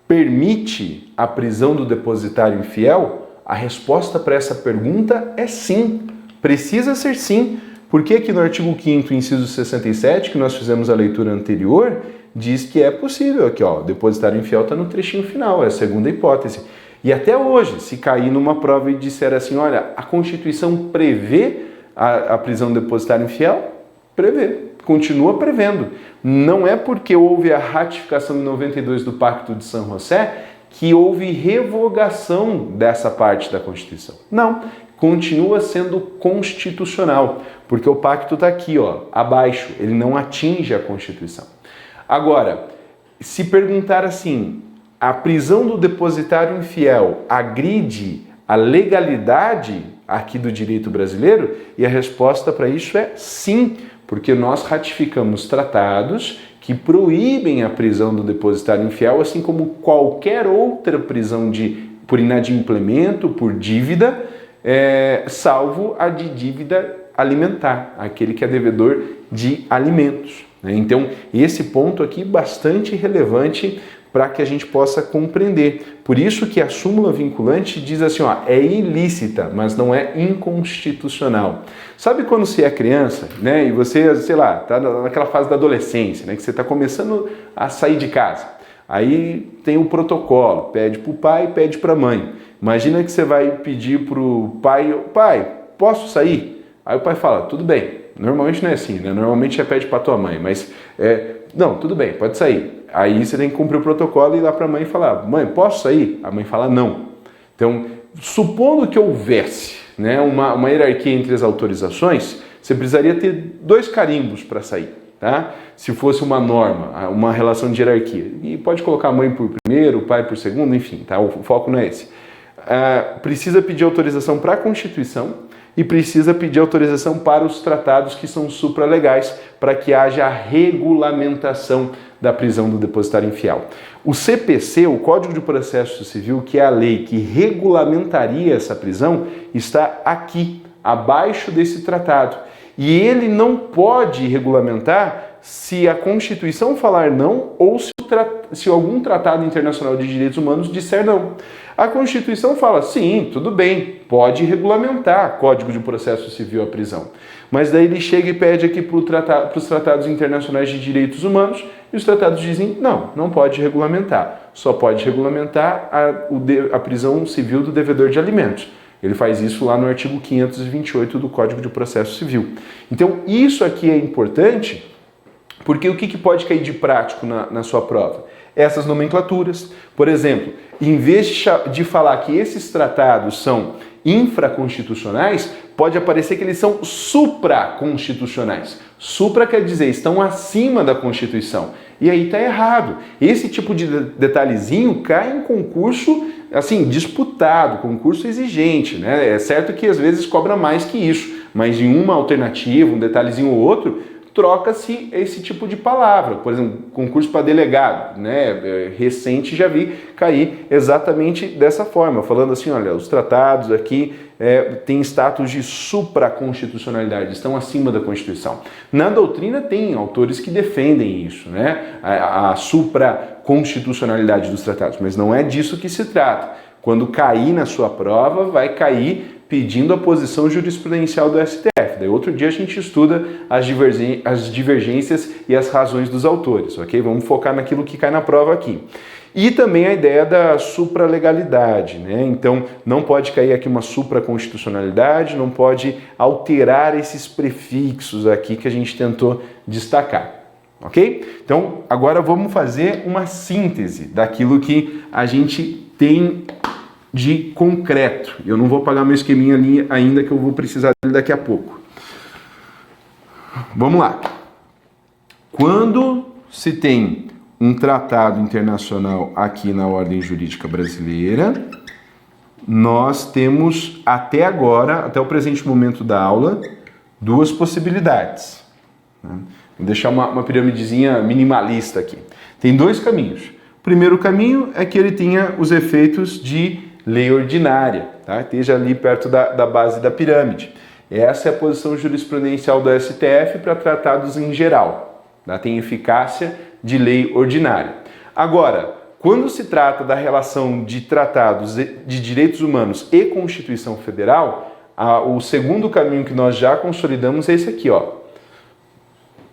permite a prisão do depositário infiel? A resposta para essa pergunta é sim, precisa ser sim, porque aqui no artigo 5º, inciso 67, que nós fizemos a leitura anterior, diz que é possível. Aqui, ó, depositário infiel está no trechinho final, é a segunda hipótese. E até hoje, se cair numa prova e disser assim, olha, a Constituição prevê a prisão do depositário infiel? Prevê, continua prevendo. Não é porque houve a ratificação em 92 do Pacto de São José que houve revogação dessa parte da Constituição. Não, continua sendo constitucional, porque o pacto está aqui, ó, abaixo, ele não atinge a Constituição. Agora, se perguntar assim, a prisão do depositário infiel agride a legalidade aqui do direito brasileiro? E a resposta para isso é sim, porque nós ratificamos tratados que proíbem a prisão do depositário infiel, assim como qualquer outra prisão por inadimplemento, por dívida, salvo a de dívida alimentar, aquele que é devedor de alimentos. Então, esse ponto aqui bastante relevante para que a gente possa compreender. Por isso que a súmula vinculante diz assim, ó, é ilícita, mas não é inconstitucional. Sabe quando você é criança, né, e você, sei lá, tá naquela fase da adolescência, né, que você está começando a sair de casa. Aí tem o protocolo, pede para o pai, pede para a mãe. Imagina que você vai pedir para o pai, posso sair? Aí o pai fala, tudo bem. Normalmente não é assim, né? Normalmente você pede para tua mãe, mas não, tudo bem, pode sair. Aí você tem que cumprir o protocolo e ir lá para a mãe e falar, mãe, posso sair? A mãe fala não. Então, supondo que houvesse, né, uma hierarquia entre as autorizações, você precisaria ter 2 carimbos para sair, tá? Se fosse uma norma, uma relação de hierarquia. E pode colocar a mãe por primeiro, o pai por segundo, enfim, tá? O foco não é esse. Precisa pedir autorização para a Constituição e precisa pedir autorização para os tratados que são supralegais para que haja a regulamentação da prisão do depositário infiel. O CPC, o Código de Processo Civil, que é a lei que regulamentaria essa prisão, está aqui, abaixo desse tratado. E ele não pode regulamentar se a Constituição falar não ou se algum tratado internacional de direitos humanos disser não. A Constituição fala, sim, tudo bem, pode regulamentar Código de Processo Civil a prisão. Mas daí ele chega e pede aqui para os tratados internacionais de direitos humanos e os tratados dizem, não pode regulamentar. Só pode regulamentar a prisão civil do devedor de alimentos. Ele faz isso lá no artigo 528 do Código de Processo Civil. Então, isso aqui é importante, porque o que pode cair de prático na sua prova? Essas nomenclaturas. Por exemplo, em vez de falar que esses tratados são infraconstitucionais, pode aparecer que eles são supraconstitucionais. Supra quer dizer, estão acima da Constituição. E aí está errado. Esse tipo de detalhezinho cai em concurso, assim, disputado, concurso exigente, né? É certo que às vezes cobra mais que isso, mas em uma alternativa, um detalhezinho ou outro, troca-se esse tipo de palavra. Por exemplo, concurso para delegado, né? Recente já vi cair exatamente dessa forma, falando assim, olha, os tratados aqui têm status de supraconstitucionalidade, estão acima da Constituição. Na doutrina tem autores que defendem isso, né? A supraconstitucionalidade dos tratados, mas não é disso que se trata. Quando cair na sua prova, vai cair pedindo a posição jurisprudencial do STF. Daí outro dia a gente estuda as divergências e as razões dos autores, ok? Vamos focar naquilo que cai na prova aqui. E também a ideia da supralegalidade, né? Então, não pode cair aqui uma supraconstitucionalidade, não pode alterar esses prefixos aqui que a gente tentou destacar, ok? Então, agora vamos fazer uma síntese daquilo que a gente tem de concreto. Eu não vou pagar meu esqueminha ali ainda, que eu vou precisar dele daqui a pouco. Vamos lá. Quando se tem um tratado internacional aqui na ordem jurídica brasileira, nós temos até agora, até o presente momento da aula, 2 possibilidades. Vou deixar uma piramidezinha minimalista aqui. Tem 2 caminhos. O primeiro caminho é que ele tenha os efeitos de lei ordinária, tá? Esteja ali perto da base da pirâmide. Essa é a posição jurisprudencial do STF para tratados em geral, tá? Tem eficácia de lei ordinária. Agora, quando se trata da relação de tratados de direitos humanos e Constituição Federal, o segundo caminho que nós já consolidamos é esse aqui, ó.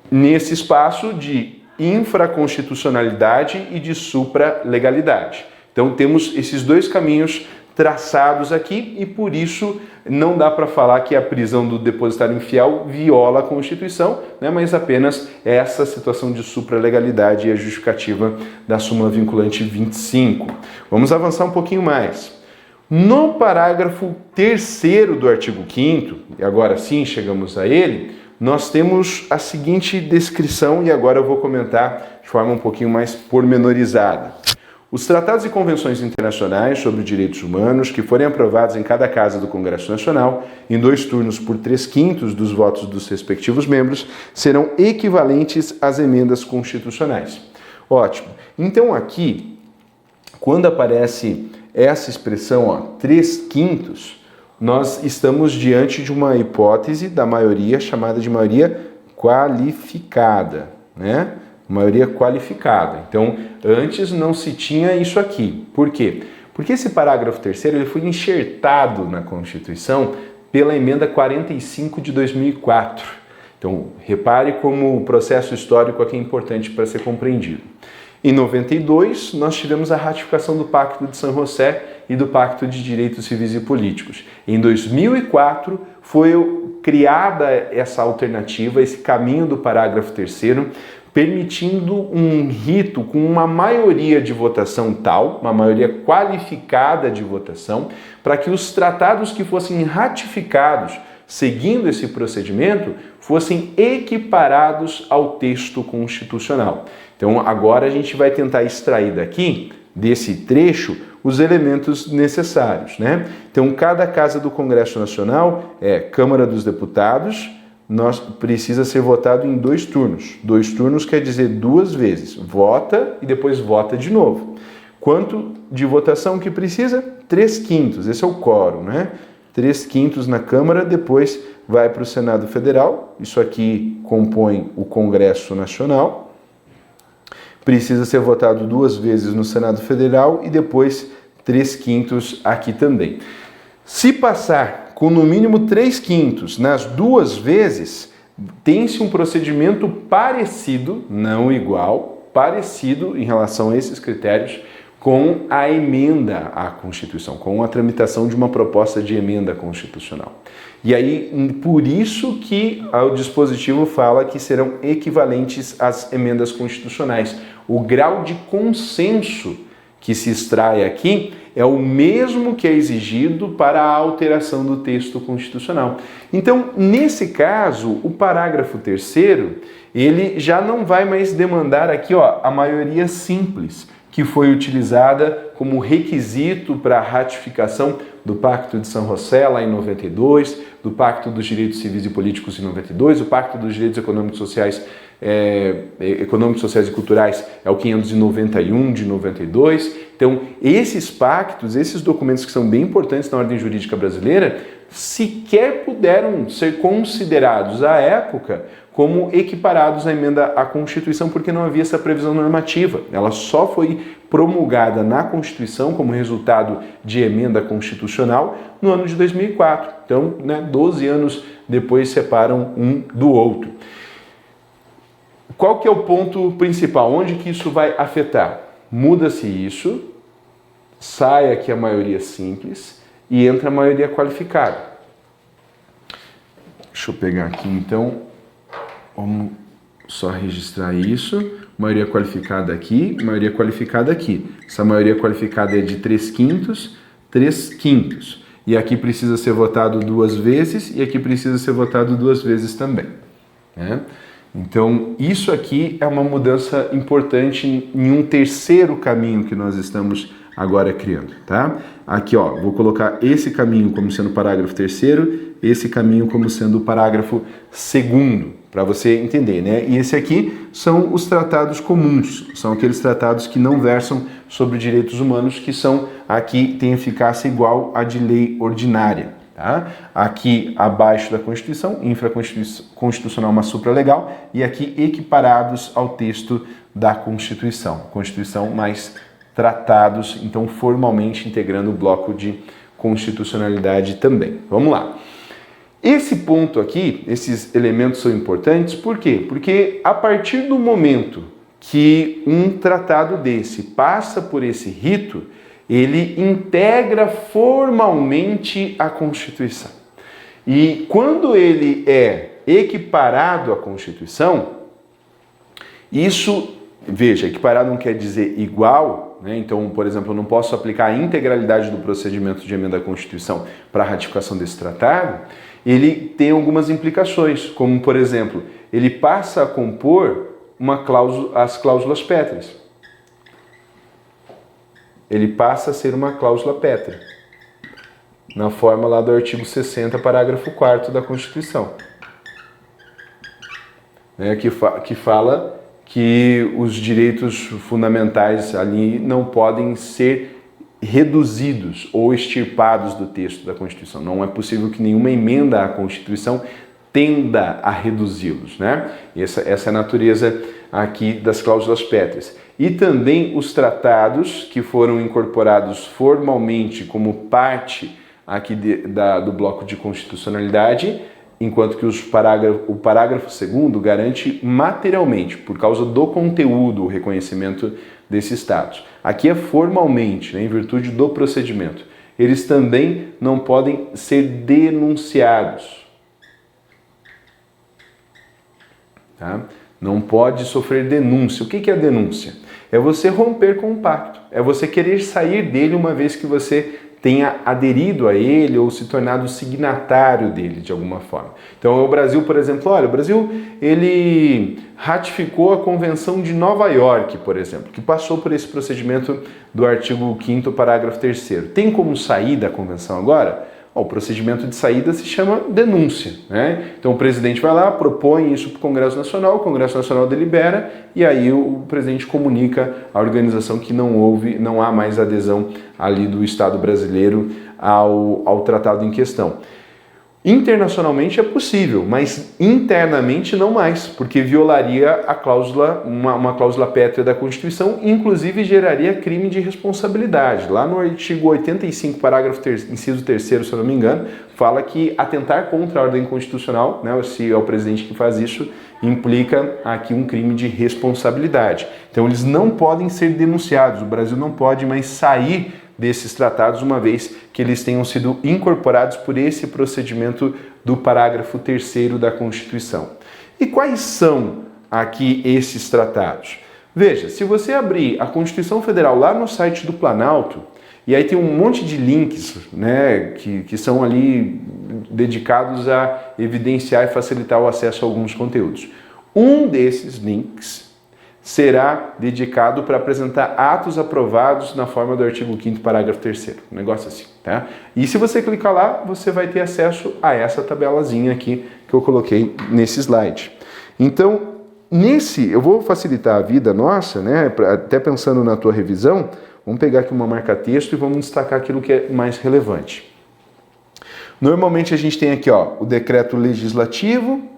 Nesse espaço de infraconstitucionalidade e de supralegalidade. Então temos esses 2 caminhos traçados aqui e por isso não dá para falar que a prisão do depositário infiel viola a Constituição, né, mas apenas essa situação de supralegalidade e a justificativa da súmula vinculante 25. Vamos avançar um pouquinho mais. No parágrafo 3º do artigo 5º, e agora sim chegamos a ele, nós temos a seguinte descrição, e agora eu vou comentar de forma um pouquinho mais pormenorizada. Os tratados e convenções internacionais sobre direitos humanos que forem aprovados em cada casa do Congresso Nacional, em 2 turnos por 3/5 dos votos dos respectivos membros, serão equivalentes às emendas constitucionais. Ótimo. Então aqui, quando aparece essa expressão, 3/5, nós estamos diante de uma hipótese da maioria chamada de maioria qualificada, né? Maioria qualificada. Então, antes não se tinha isso aqui. Por quê? Porque esse parágrafo 3º ele foi enxertado na Constituição pela emenda 45 de 2004. Então, repare como o processo histórico aqui é importante para ser compreendido. Em 92, nós tivemos a ratificação do Pacto de San José e do Pacto de Direitos Civis e Políticos. Em 2004, foi criada essa alternativa, esse caminho do parágrafo 3º, permitindo um rito com uma maioria de votação tal, uma maioria qualificada de votação, para que os tratados que fossem ratificados seguindo esse procedimento fossem equiparados ao texto constitucional. Então agora a gente vai tentar extrair daqui, desse trecho, os elementos necessários, né? Então cada casa do Congresso Nacional, Câmara dos Deputados, precisa ser votado em 2 turnos. 2 turnos quer dizer 2 vezes. Vota e depois vota de novo. Quanto de votação que precisa? 3/5. Esse é o quórum, né? 3/5 na Câmara, depois vai para o Senado Federal. Isso aqui compõe o Congresso Nacional. Precisa ser votado 2 vezes no Senado Federal e depois 3/5 aqui também. Se passar com no mínimo 3/5 nas 2 vezes, tem-se um procedimento parecido, não igual, parecido em relação a esses critérios com a emenda à Constituição, com a tramitação de uma proposta de emenda constitucional. E aí, por isso que o dispositivo fala que serão equivalentes às emendas constitucionais. O grau de consenso que se extrai aqui é o mesmo que é exigido para a alteração do texto constitucional. Então, nesse caso, o parágrafo 3º, ele já não vai mais demandar aqui, a maioria simples, que foi utilizada como requisito para a ratificação do Pacto de San José, lá em 92, do Pacto dos Direitos Civis e Políticos em 92, o Pacto dos Direitos Econômicos Sociais e Culturais é o 591 de 92. Então, esses pactos, esses documentos que são bem importantes na ordem jurídica brasileira, sequer puderam ser considerados à época como equiparados à emenda à Constituição, porque não havia essa previsão normativa. Ela só foi promulgada na Constituição como resultado de emenda constitucional no ano de 2004. Então, 12 anos depois separam um do outro. Qual que é o ponto principal? Onde que isso vai afetar? Muda-se isso, sai aqui a maioria simples e entra a maioria qualificada. Deixa eu pegar aqui então, vamos só registrar isso. Maioria qualificada aqui, maioria qualificada aqui. Essa maioria qualificada é de 3/5, 3/5. E aqui precisa ser votado 2 vezes e aqui precisa ser votado 2 vezes também, né? Então, isso aqui é uma mudança importante em um terceiro caminho que nós estamos agora criando, tá? Aqui, vou colocar esse caminho como sendo o parágrafo 3º, esse caminho como sendo o parágrafo 2º, para você entender, né? E esse aqui são os tratados comuns, são aqueles tratados que não versam sobre direitos humanos, que são aqui, tem eficácia igual à de lei ordinária. Tá? Aqui abaixo da Constituição, infraconstitucional, uma supralegal, e aqui equiparados ao texto da Constituição. Constituição mais tratados, então formalmente integrando o bloco de constitucionalidade também. Vamos lá. Esse ponto aqui, esses elementos são importantes, por quê? Porque a partir do momento que um tratado desse passa por esse rito, ele integra formalmente a Constituição. E quando ele é equiparado à Constituição, isso veja, equiparar não quer dizer igual, né? Então, por exemplo, eu não posso aplicar a integralidade do procedimento de emenda à Constituição para a ratificação desse tratado. Ele tem algumas implicações, como, por exemplo, ele passa a compor as cláusulas pétreas. Ele passa a ser uma cláusula pétrea, na forma lá do artigo 60, parágrafo 4º da Constituição, né, que fala que os direitos fundamentais ali não podem ser reduzidos ou extirpados do texto da Constituição. Não é possível que nenhuma emenda à Constituição tenda a reduzi-los, né? Essa é a natureza aqui das cláusulas pétreas. E também os tratados que foram incorporados formalmente como parte aqui do bloco de constitucionalidade, enquanto que o parágrafo 2º garante materialmente, por causa do conteúdo, o reconhecimento desses status. Aqui é formalmente, né, em virtude do procedimento. Eles também não podem ser denunciados. Tá? Não pode sofrer denúncia. O que é denúncia? É você romper com o pacto. É você querer sair dele uma vez que você tenha aderido a ele ou se tornado signatário dele de alguma forma. Então o Brasil, por exemplo, olha, o Brasil ele ratificou a Convenção de Nova York, por exemplo, que passou por esse procedimento do artigo 5º, parágrafo 3º. Tem como sair da convenção agora? O procedimento de saída se chama denúncia, né? Então o presidente vai lá, propõe isso para o Congresso Nacional, o Congresso Nacional delibera e aí o presidente comunica à organização que não há mais adesão ali do Estado brasileiro ao tratado em questão. Internacionalmente é possível, mas internamente não mais, porque violaria a cláusula, uma cláusula pétrea da Constituição e inclusive geraria crime de responsabilidade. Lá no artigo 85, parágrafo inciso 3º, se eu não me engano, fala que atentar contra a ordem constitucional, né, se é o presidente que faz isso, implica aqui um crime de responsabilidade. Então eles não podem ser denunciados, o Brasil não pode mais sair desses tratados, uma vez que eles tenham sido incorporados por esse procedimento do parágrafo 3º da Constituição. E quais são aqui esses tratados? Veja, se você abrir a Constituição Federal lá no site do Planalto, e aí tem um monte de links, né, que são ali dedicados a evidenciar e facilitar o acesso a alguns conteúdos. Um desses links será dedicado para apresentar atos aprovados na forma do artigo 5º, parágrafo 3º. Um negócio assim, tá? E se você clicar lá, você vai ter acesso a essa tabelazinha aqui que eu coloquei nesse slide. Então, eu vou facilitar a vida nossa, né? Até pensando na tua revisão, vamos pegar aqui uma marca-texto e vamos destacar aquilo que é mais relevante. Normalmente a gente tem aqui, ó, o decreto legislativo,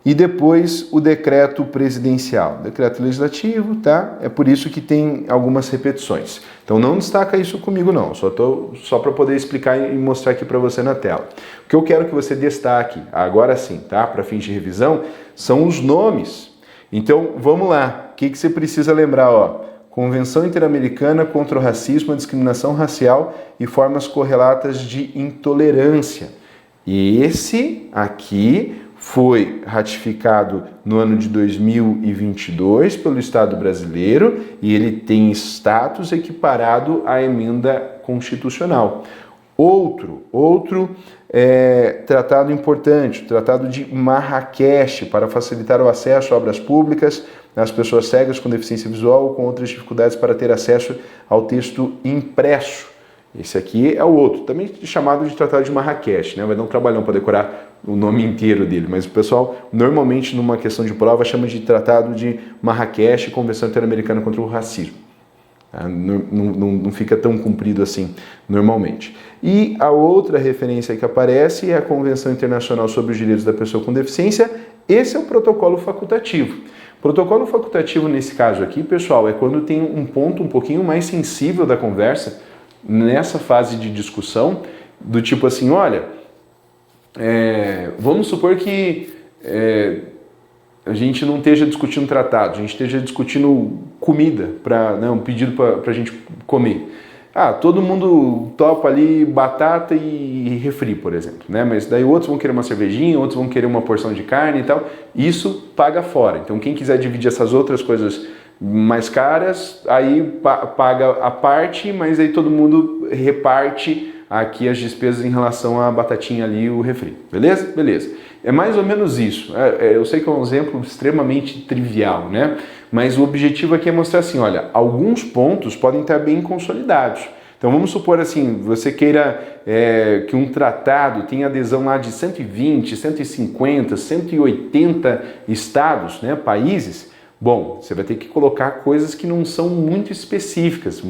e depois o decreto presidencial. Decreto legislativo, tá? É por isso que tem algumas repetições. Então não destaca isso comigo não, só para poder explicar e mostrar aqui para você na tela. O que eu quero que você destaque, agora sim, tá? Para fins de revisão, são os nomes. Então vamos lá, o que você precisa lembrar, ó? Convenção Interamericana contra o Racismo, a Discriminação Racial e Formas Correlatas de Intolerância. E esse aqui foi ratificado no ano de 2022 pelo Estado brasileiro e ele tem status equiparado à emenda constitucional. Outro tratado importante, o Tratado de Marrakech, para facilitar o acesso a obras públicas às pessoas cegas com deficiência visual ou com outras dificuldades para ter acesso ao texto impresso. Esse aqui é o outro, também chamado de Tratado de Marrakech, né? Vai dar um trabalhão para decorar o nome inteiro dele, mas o pessoal normalmente numa questão de prova chama de Tratado de Marrakech, Convenção Interamericana contra o Racismo. Não fica tão comprido assim normalmente. E a outra referência que aparece é a Convenção Internacional sobre os Direitos da Pessoa com Deficiência. Esse é o protocolo facultativo. Protocolo facultativo nesse caso aqui, pessoal, é quando tem um ponto um pouquinho mais sensível da conversa, nessa fase de discussão, do tipo assim, olha, vamos supor que a gente não esteja discutindo tratado, a gente esteja discutindo comida, um pedido para a gente comer. Todo mundo topa ali batata e refri, por exemplo, né? Mas daí outros vão querer uma cervejinha, outros vão querer uma porção de carne e tal. Isso paga fora. Então quem quiser dividir essas outras coisas mais caras, aí paga a parte, mas aí todo mundo reparte aqui as despesas em relação à batatinha ali e o refri, beleza? Beleza. É mais ou menos isso. Eu sei que é um exemplo extremamente trivial, né? Mas o objetivo aqui é mostrar assim, olha, alguns pontos podem estar bem consolidados. Então vamos supor assim, você queira que um tratado tenha adesão lá de 120, 150, 180 estados, né, países. Bom, você vai ter que colocar coisas que não são muito específicas,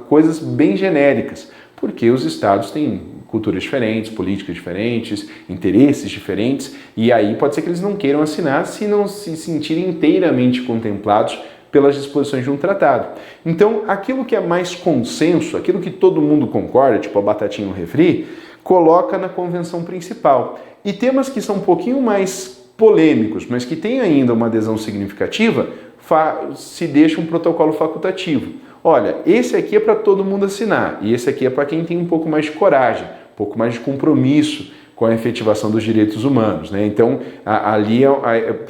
coisas bem genéricas, porque os estados têm culturas diferentes, políticas diferentes, interesses diferentes, e aí pode ser que eles não queiram assinar se não se sentirem inteiramente contemplados pelas disposições de um tratado. Então, aquilo que é mais consenso, aquilo que todo mundo concorda, tipo a batatinha no refri, coloca na convenção principal. E temas que são um pouquinho mais polêmicos, mas que têm ainda uma adesão significativa, se deixa um protocolo facultativo. Olha, esse aqui é para todo mundo assinar, e esse aqui é para quem tem um pouco mais de coragem, um pouco mais de compromisso com a efetivação dos direitos humanos, né? Então, ali,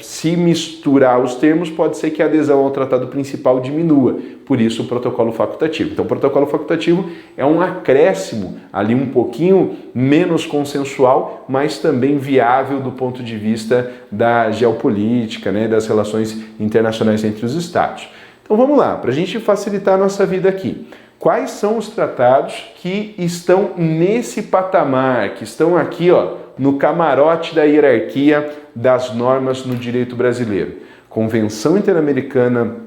se misturar os termos, pode ser que a adesão ao tratado principal diminua, por isso o protocolo facultativo. Então, o protocolo facultativo é um acréscimo ali um pouquinho menos consensual, mas também viável do ponto de vista da geopolítica, né, das relações internacionais entre os estados. Então, vamos lá, para a gente facilitar a nossa vida aqui. Quais são os tratados que estão nesse patamar, que estão aqui, ó, no camarote da hierarquia das normas no direito brasileiro? Convenção Interamericana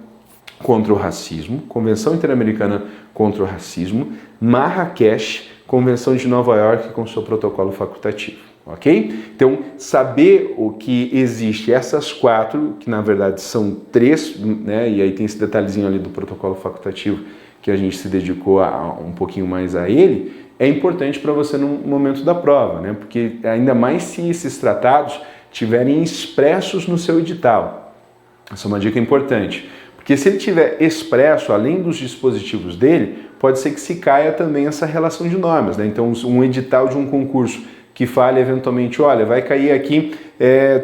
contra o Racismo, Convenção Interamericana contra o Racismo, Marrakech, Convenção de Nova York com seu protocolo facultativo, ok? Então, saber o que existe, essas quatro, que na verdade são três, né, e aí tem esse detalhezinho ali do protocolo facultativo, que a gente se dedicou um pouquinho mais a ele, é importante para você no momento da prova, né? Porque ainda mais se esses tratados tiverem expressos no seu edital. Essa é uma dica importante, porque se ele tiver expresso, além dos dispositivos dele, pode ser que se caia também essa relação de normas, né? Então, um edital de um concurso que fale eventualmente, olha, vai cair aqui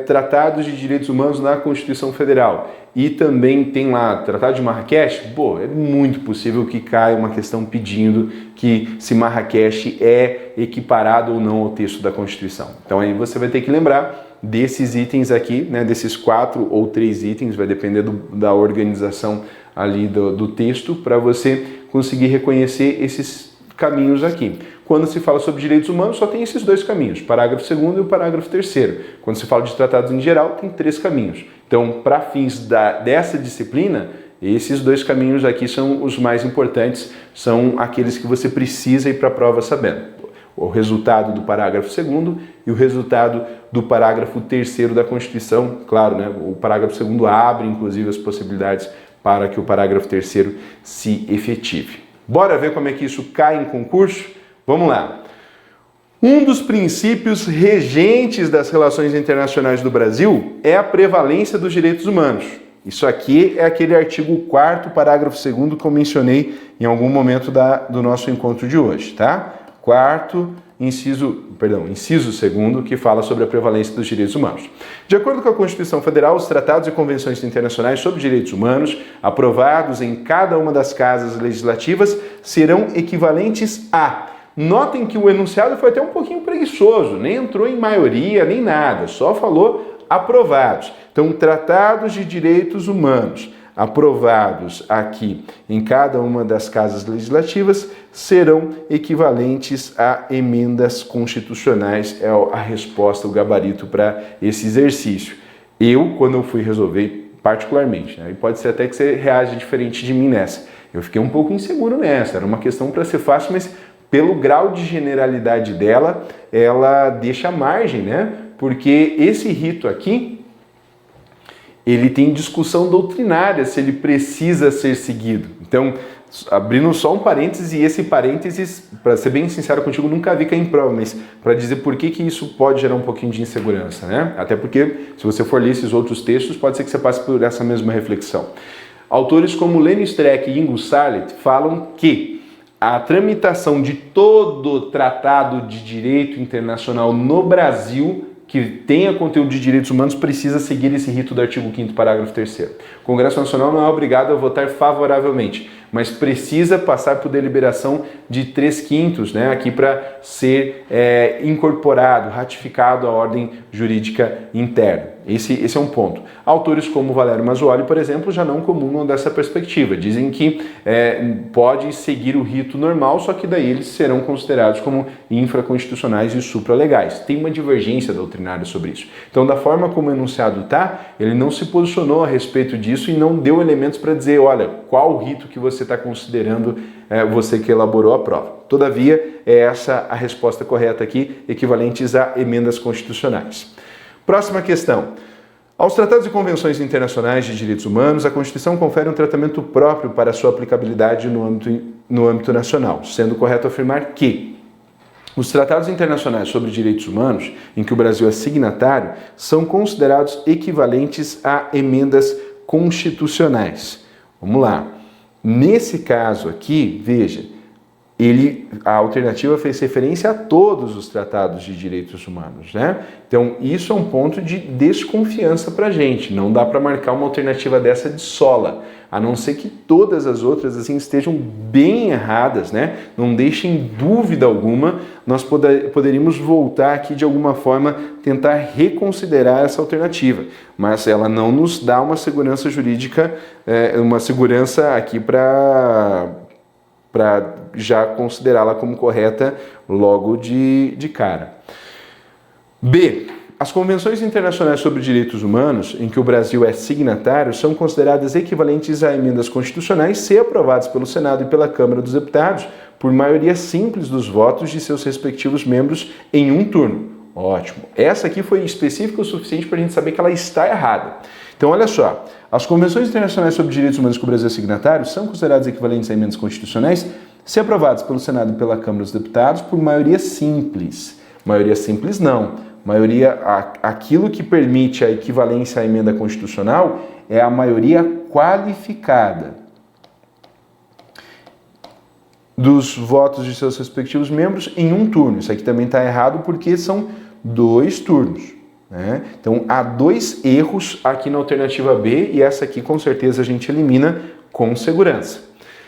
tratados de direitos humanos na Constituição Federal, e também tem lá Tratado de Marrakech, é muito possível que caia uma questão pedindo que se Marrakech é equiparado ou não ao texto da Constituição. Então aí você vai ter que lembrar desses itens aqui, né, desses 4 ou 3 itens, vai depender da organização ali do texto, para você conseguir reconhecer esses caminhos aqui. Quando se fala sobre direitos humanos, só tem esses 2 caminhos, parágrafo 2º e o parágrafo 3º. Quando se fala de tratados em geral, tem 3 caminhos. Então, para fins dessa disciplina, esses 2 caminhos aqui são os mais importantes, são aqueles que você precisa ir para a prova sabendo. O resultado do parágrafo 2º e o resultado do parágrafo 3º da Constituição. Claro, né? O parágrafo 2º abre, inclusive, as possibilidades para que o parágrafo 3º se efetive. Bora ver como é que isso cai em concurso? Vamos lá. Um dos princípios regentes das relações internacionais do Brasil é a prevalência dos direitos humanos. Isso aqui é aquele artigo 4º, parágrafo 2º que eu mencionei em algum momento do nosso encontro de hoje, tá? 4º, inciso 2º, que fala sobre a prevalência dos direitos humanos. De acordo com a Constituição Federal, os tratados e convenções internacionais sobre direitos humanos, aprovados em cada uma das casas legislativas, serão equivalentes a... Notem que o enunciado foi até um pouquinho preguiçoso, nem entrou em maioria, nem nada, só falou aprovados. Então, tratados de direitos humanos aprovados aqui em cada uma das casas legislativas serão equivalentes a emendas constitucionais. É a resposta, o gabarito para esse exercício. Quando eu fui resolver, particularmente, né? E pode ser até que você reaja diferente de mim nessa. Eu fiquei um pouco inseguro nessa, era uma questão para ser fácil, mas pelo grau de generalidade dela, ela deixa margem, né? Porque esse rito aqui, ele tem discussão doutrinária se ele precisa ser seguido. Então, abrindo só um parênteses, e esse parênteses, para ser bem sincero contigo, nunca vi cair em prova, mas para dizer por que isso pode gerar um pouquinho de insegurança, né? Até porque, se você for ler esses outros textos, pode ser que você passe por essa mesma reflexão. Autores como Lênin Streck e Ingo Sarlet falam que a tramitação de todo tratado de direito internacional no Brasil, que tenha conteúdo de direitos humanos precisa seguir esse rito do artigo 5º, parágrafo 3º. O Congresso Nacional não é obrigado a votar favoravelmente, mas precisa passar por deliberação de 3/5, né, aqui para ser incorporado, ratificado à ordem jurídica interna. Esse é um ponto. Autores como Valério Mazzuoli, por exemplo, já não comungam dessa perspectiva. Dizem que pode seguir o rito normal, só que daí eles serão considerados como infraconstitucionais e supralegais. Tem uma divergência doutrinária sobre isso. Então, da forma como o enunciado está, ele não se posicionou a respeito disso e não deu elementos para dizer, olha, qual o rito que você está considerando, você que elaborou a prova. Todavia, é essa a resposta correta aqui, equivalentes a emendas constitucionais. Próxima questão. Aos tratados e convenções internacionais de direitos humanos, a Constituição confere um tratamento próprio para sua aplicabilidade no âmbito nacional, sendo correto afirmar que os tratados internacionais sobre direitos humanos, em que o Brasil é signatário, são considerados equivalentes a emendas constitucionais. Vamos lá. Nesse caso aqui, veja, a alternativa fez referência a todos os tratados de direitos humanos, né? Então, isso é um ponto de desconfiança para a gente. Não dá para marcar uma alternativa dessa de sola, a não ser que todas as outras assim estejam bem erradas, né? Não deixem dúvida alguma, nós poderíamos voltar aqui de alguma forma, tentar reconsiderar essa alternativa, mas ela não nos dá uma segurança jurídica, uma segurança aqui para já considerá-la como correta logo de cara. B. As convenções internacionais sobre direitos humanos, em que o Brasil é signatário, são consideradas equivalentes a emendas constitucionais se aprovadas pelo Senado e pela Câmara dos Deputados por maioria simples dos votos de seus respectivos membros em um turno. Ótimo. Essa aqui foi específica o suficiente para a gente saber que ela está errada. Então, olha só. As convenções internacionais sobre direitos humanos que o Brasil é signatário são consideradas equivalentes a emendas constitucionais se aprovadas pelo Senado e pela Câmara dos Deputados por maioria simples. Maioria simples não. Aquilo que permite a equivalência à emenda constitucional é a maioria qualificada dos votos de seus respectivos membros em um turno. Isso aqui também está errado porque são 2 turnos. Né? Então, há 2 erros aqui na alternativa B e essa aqui com certeza a gente elimina com segurança.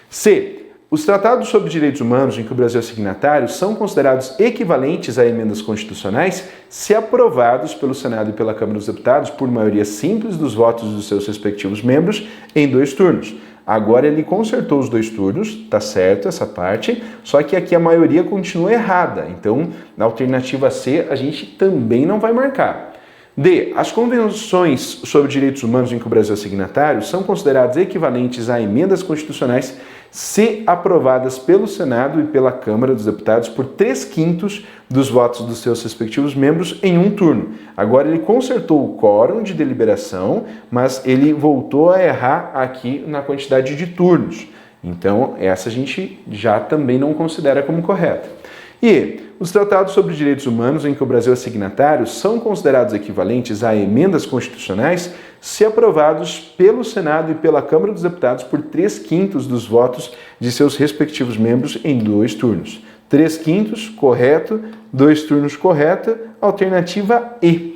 C. Os tratados sobre direitos humanos em que o Brasil é signatário são considerados equivalentes a emendas constitucionais se aprovados pelo Senado e pela Câmara dos Deputados por maioria simples dos votos dos seus respectivos membros em 2 turnos. Agora ele consertou os 2 turnos, tá certo essa parte, só que aqui a maioria continua errada. Então, na alternativa C, a gente também não vai marcar. D. As convenções sobre direitos humanos em que o Brasil é signatário são consideradas equivalentes a emendas constitucionais se aprovadas pelo Senado e pela Câmara dos Deputados por 3/5 dos votos dos seus respectivos membros em um turno. Agora ele consertou o quórum de deliberação, mas ele voltou a errar aqui na quantidade de turnos. Então, essa a gente já também não considera como correta. E os tratados sobre direitos humanos em que o Brasil é signatário são considerados equivalentes a emendas constitucionais se aprovados pelo Senado e pela Câmara dos Deputados por 3/5 dos votos de seus respectivos membros em 2 turnos. 3/5, correto, 2 turnos, correta, alternativa E.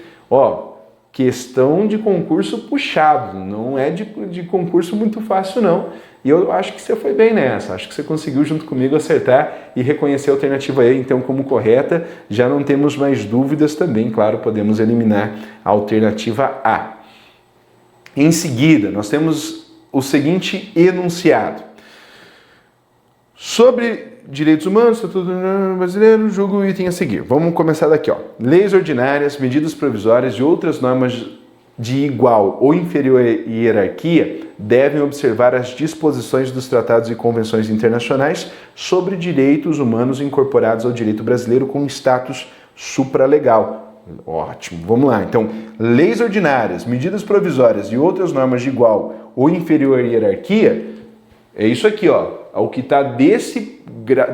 Questão de concurso puxado, não é de concurso muito fácil não. E eu acho que você foi bem nessa, acho que você conseguiu junto comigo acertar e reconhecer a alternativa E então como correta. Já não temos mais dúvidas também, claro, podemos eliminar a alternativa A. Em seguida, nós temos o seguinte enunciado. Sobre direitos humanos, Estatuto Brasileiro, julgo o item a seguir. Vamos começar daqui, ó. Leis ordinárias, medidas provisórias e outras normas de igual ou inferior hierarquia devem observar as disposições dos tratados e convenções internacionais sobre direitos humanos incorporados ao direito brasileiro com status supralegal. Ótimo, vamos lá. Então, leis ordinárias, medidas provisórias e outras normas de igual ou inferior hierarquia, é isso aqui, ó, é o que está desse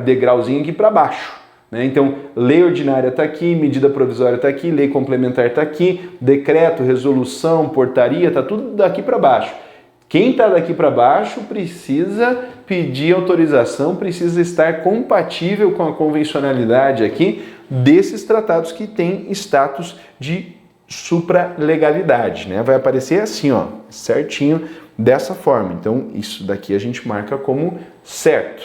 degrauzinho aqui para baixo. Né? Então, lei ordinária está aqui, medida provisória está aqui, lei complementar está aqui, decreto, resolução, portaria, está tudo daqui para baixo. Quem está daqui para baixo precisa pedir autorização precisa estar compatível com a convencionalidade aqui desses tratados que têm status de supralegalidade, né? Vai aparecer assim, ó, certinho, dessa forma. Então, isso daqui a gente marca como certo.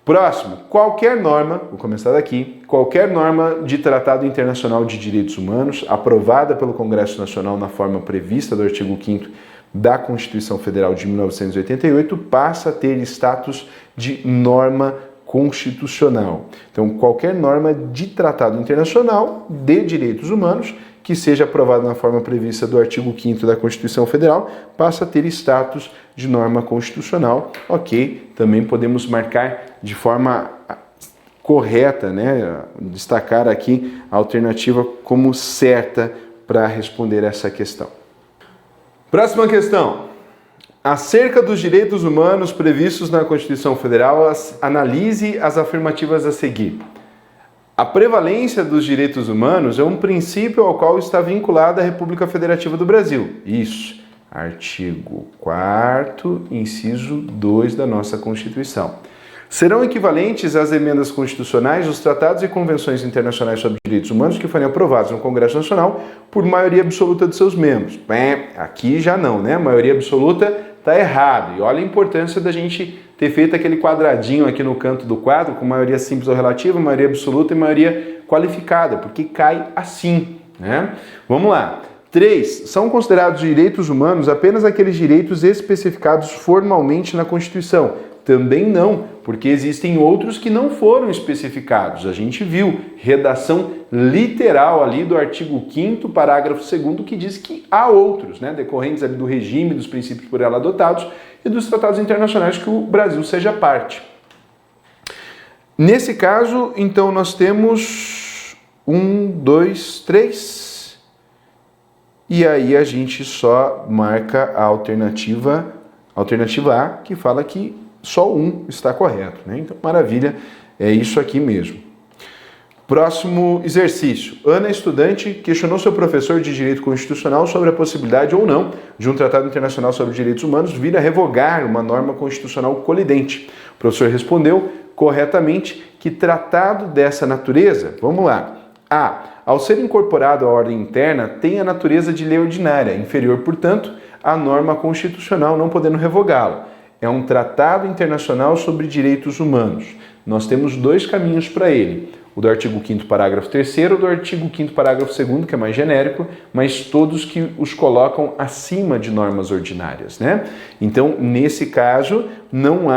Próximo, qualquer norma, vou começar daqui, qualquer norma de tratado internacional de direitos humanos aprovada pelo Congresso Nacional na forma prevista do artigo 5º da Constituição Federal de 1988 passa a ter status de norma constitucional. Então, qualquer norma de tratado internacional de direitos humanos que seja aprovada na forma prevista do artigo 5º da Constituição Federal passa a ter status de norma constitucional. Ok, também podemos marcar de forma correta, né? Destacar aqui a alternativa como certa para responder essa questão. Próxima questão. Acerca dos direitos humanos previstos na Constituição Federal, analise as afirmativas a seguir. A prevalência dos direitos humanos é um princípio ao qual está vinculada a República Federativa do Brasil. Isso. Artigo 4º, inciso 2 da nossa Constituição. Serão equivalentes às emendas constitucionais os tratados e convenções internacionais sobre direitos humanos que forem aprovados no Congresso Nacional por maioria absoluta de seus membros. Aqui já não, né? Maioria absoluta está errado. E olha a importância da gente ter feito aquele quadradinho aqui no canto do quadro com maioria simples ou relativa, maioria absoluta e maioria qualificada, porque cai assim, né? Vamos lá. 3. São considerados direitos humanos apenas aqueles direitos especificados formalmente na Constituição. Também não, porque existem outros que não foram especificados. A gente viu redação literal ali do artigo 5º, parágrafo 2º, que diz que há outros, né, decorrentes ali do regime, dos princípios por ela adotados e dos tratados internacionais que o Brasil seja parte. Nesse caso, então, nós temos 1, 2, 3, e aí a gente só marca a alternativa A, que fala que só um está correto, né? Então, maravilha, é isso aqui mesmo. Próximo exercício. Ana, estudante, questionou seu professor de Direito Constitucional sobre a possibilidade ou não de um tratado internacional sobre direitos humanos vir a revogar uma norma constitucional colidente. O professor respondeu corretamente que tratado dessa natureza, vamos lá, A, ao ser incorporado à ordem interna, tem a natureza de lei ordinária, inferior, portanto, à norma constitucional, não podendo revogá-lo. É um tratado internacional sobre direitos humanos. Nós temos dois caminhos para ele. O do artigo 5º, parágrafo 3º, ou do artigo 5º, parágrafo 2º, que é mais genérico, mas todos que os colocam acima de normas ordinárias, né? Então, nesse caso, não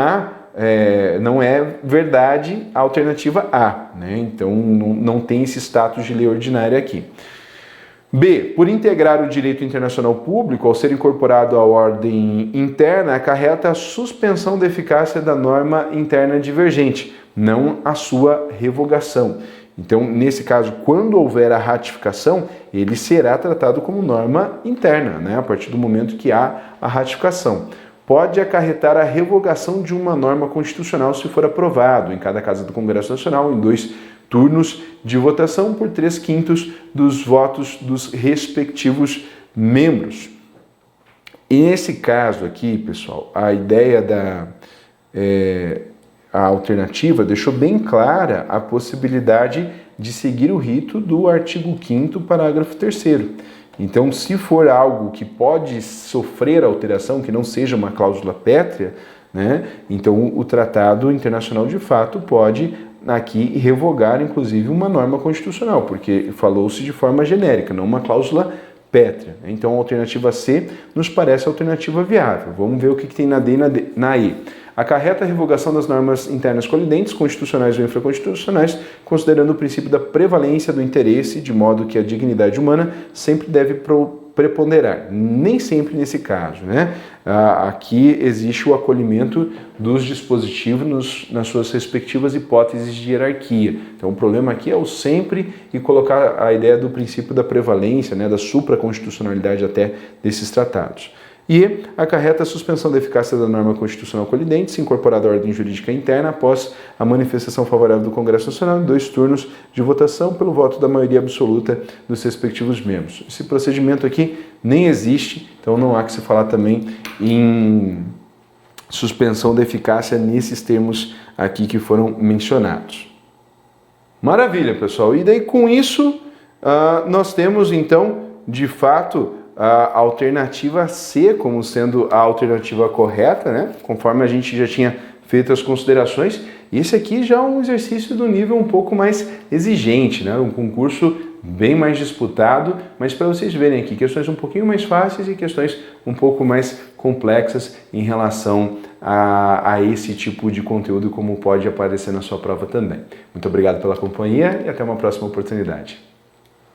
é verdade a alternativa A, né? Então, não tem esse status de lei ordinária aqui. B. Por integrar o direito internacional público, ao ser incorporado à ordem interna, acarreta a suspensão da eficácia da norma interna divergente, não a sua revogação. Então, nesse caso, quando houver a ratificação, ele será tratado como norma interna, né? A partir do momento que há a ratificação. Pode acarretar a revogação de uma norma constitucional se for aprovado, em cada casa do Congresso Nacional, em 2 turnos de votação por 3/5 dos votos dos respectivos membros. E nesse caso aqui, pessoal, a ideia a alternativa deixou bem clara a possibilidade de seguir o rito do artigo 5º, parágrafo 3º. Então, se for algo que pode sofrer alteração, que não seja uma cláusula pétrea, né, então o tratado internacional de fato pode aqui revogar, inclusive, uma norma constitucional, porque falou-se de forma genérica, não uma cláusula pétrea. Então, a alternativa C nos parece a alternativa viável. Vamos ver o que tem na D e na E. Acarreta a revogação das normas internas colidentes, constitucionais ou infraconstitucionais, considerando o princípio da prevalência do interesse, de modo que a dignidade humana sempre deve preponderar. Nem sempre nesse caso, né? Aqui existe o acolhimento dos dispositivos nas suas respectivas hipóteses de hierarquia. Então, o problema aqui é o sempre e colocar a ideia do princípio da prevalência, né, da supraconstitucionalidade até desses tratados. E acarreta a suspensão da eficácia da norma constitucional colidente, se incorporada à ordem jurídica interna, após a manifestação favorável do Congresso Nacional em 2 turnos de votação pelo voto da maioria absoluta dos respectivos membros. Esse procedimento aqui nem existe, então não há que se falar também em suspensão da eficácia nesses termos aqui que foram mencionados. Maravilha, pessoal. E daí com isso nós temos então, de fato, a alternativa C como sendo a alternativa correta, né? Conforme a gente já tinha feito as considerações. Esse aqui já é um exercício do nível um pouco mais exigente, né? Um concurso bem mais disputado, mas para vocês verem aqui, questões um pouquinho mais fáceis e questões um pouco mais complexas em relação a esse tipo de conteúdo, como pode aparecer na sua prova também. Muito obrigado pela companhia e até uma próxima oportunidade.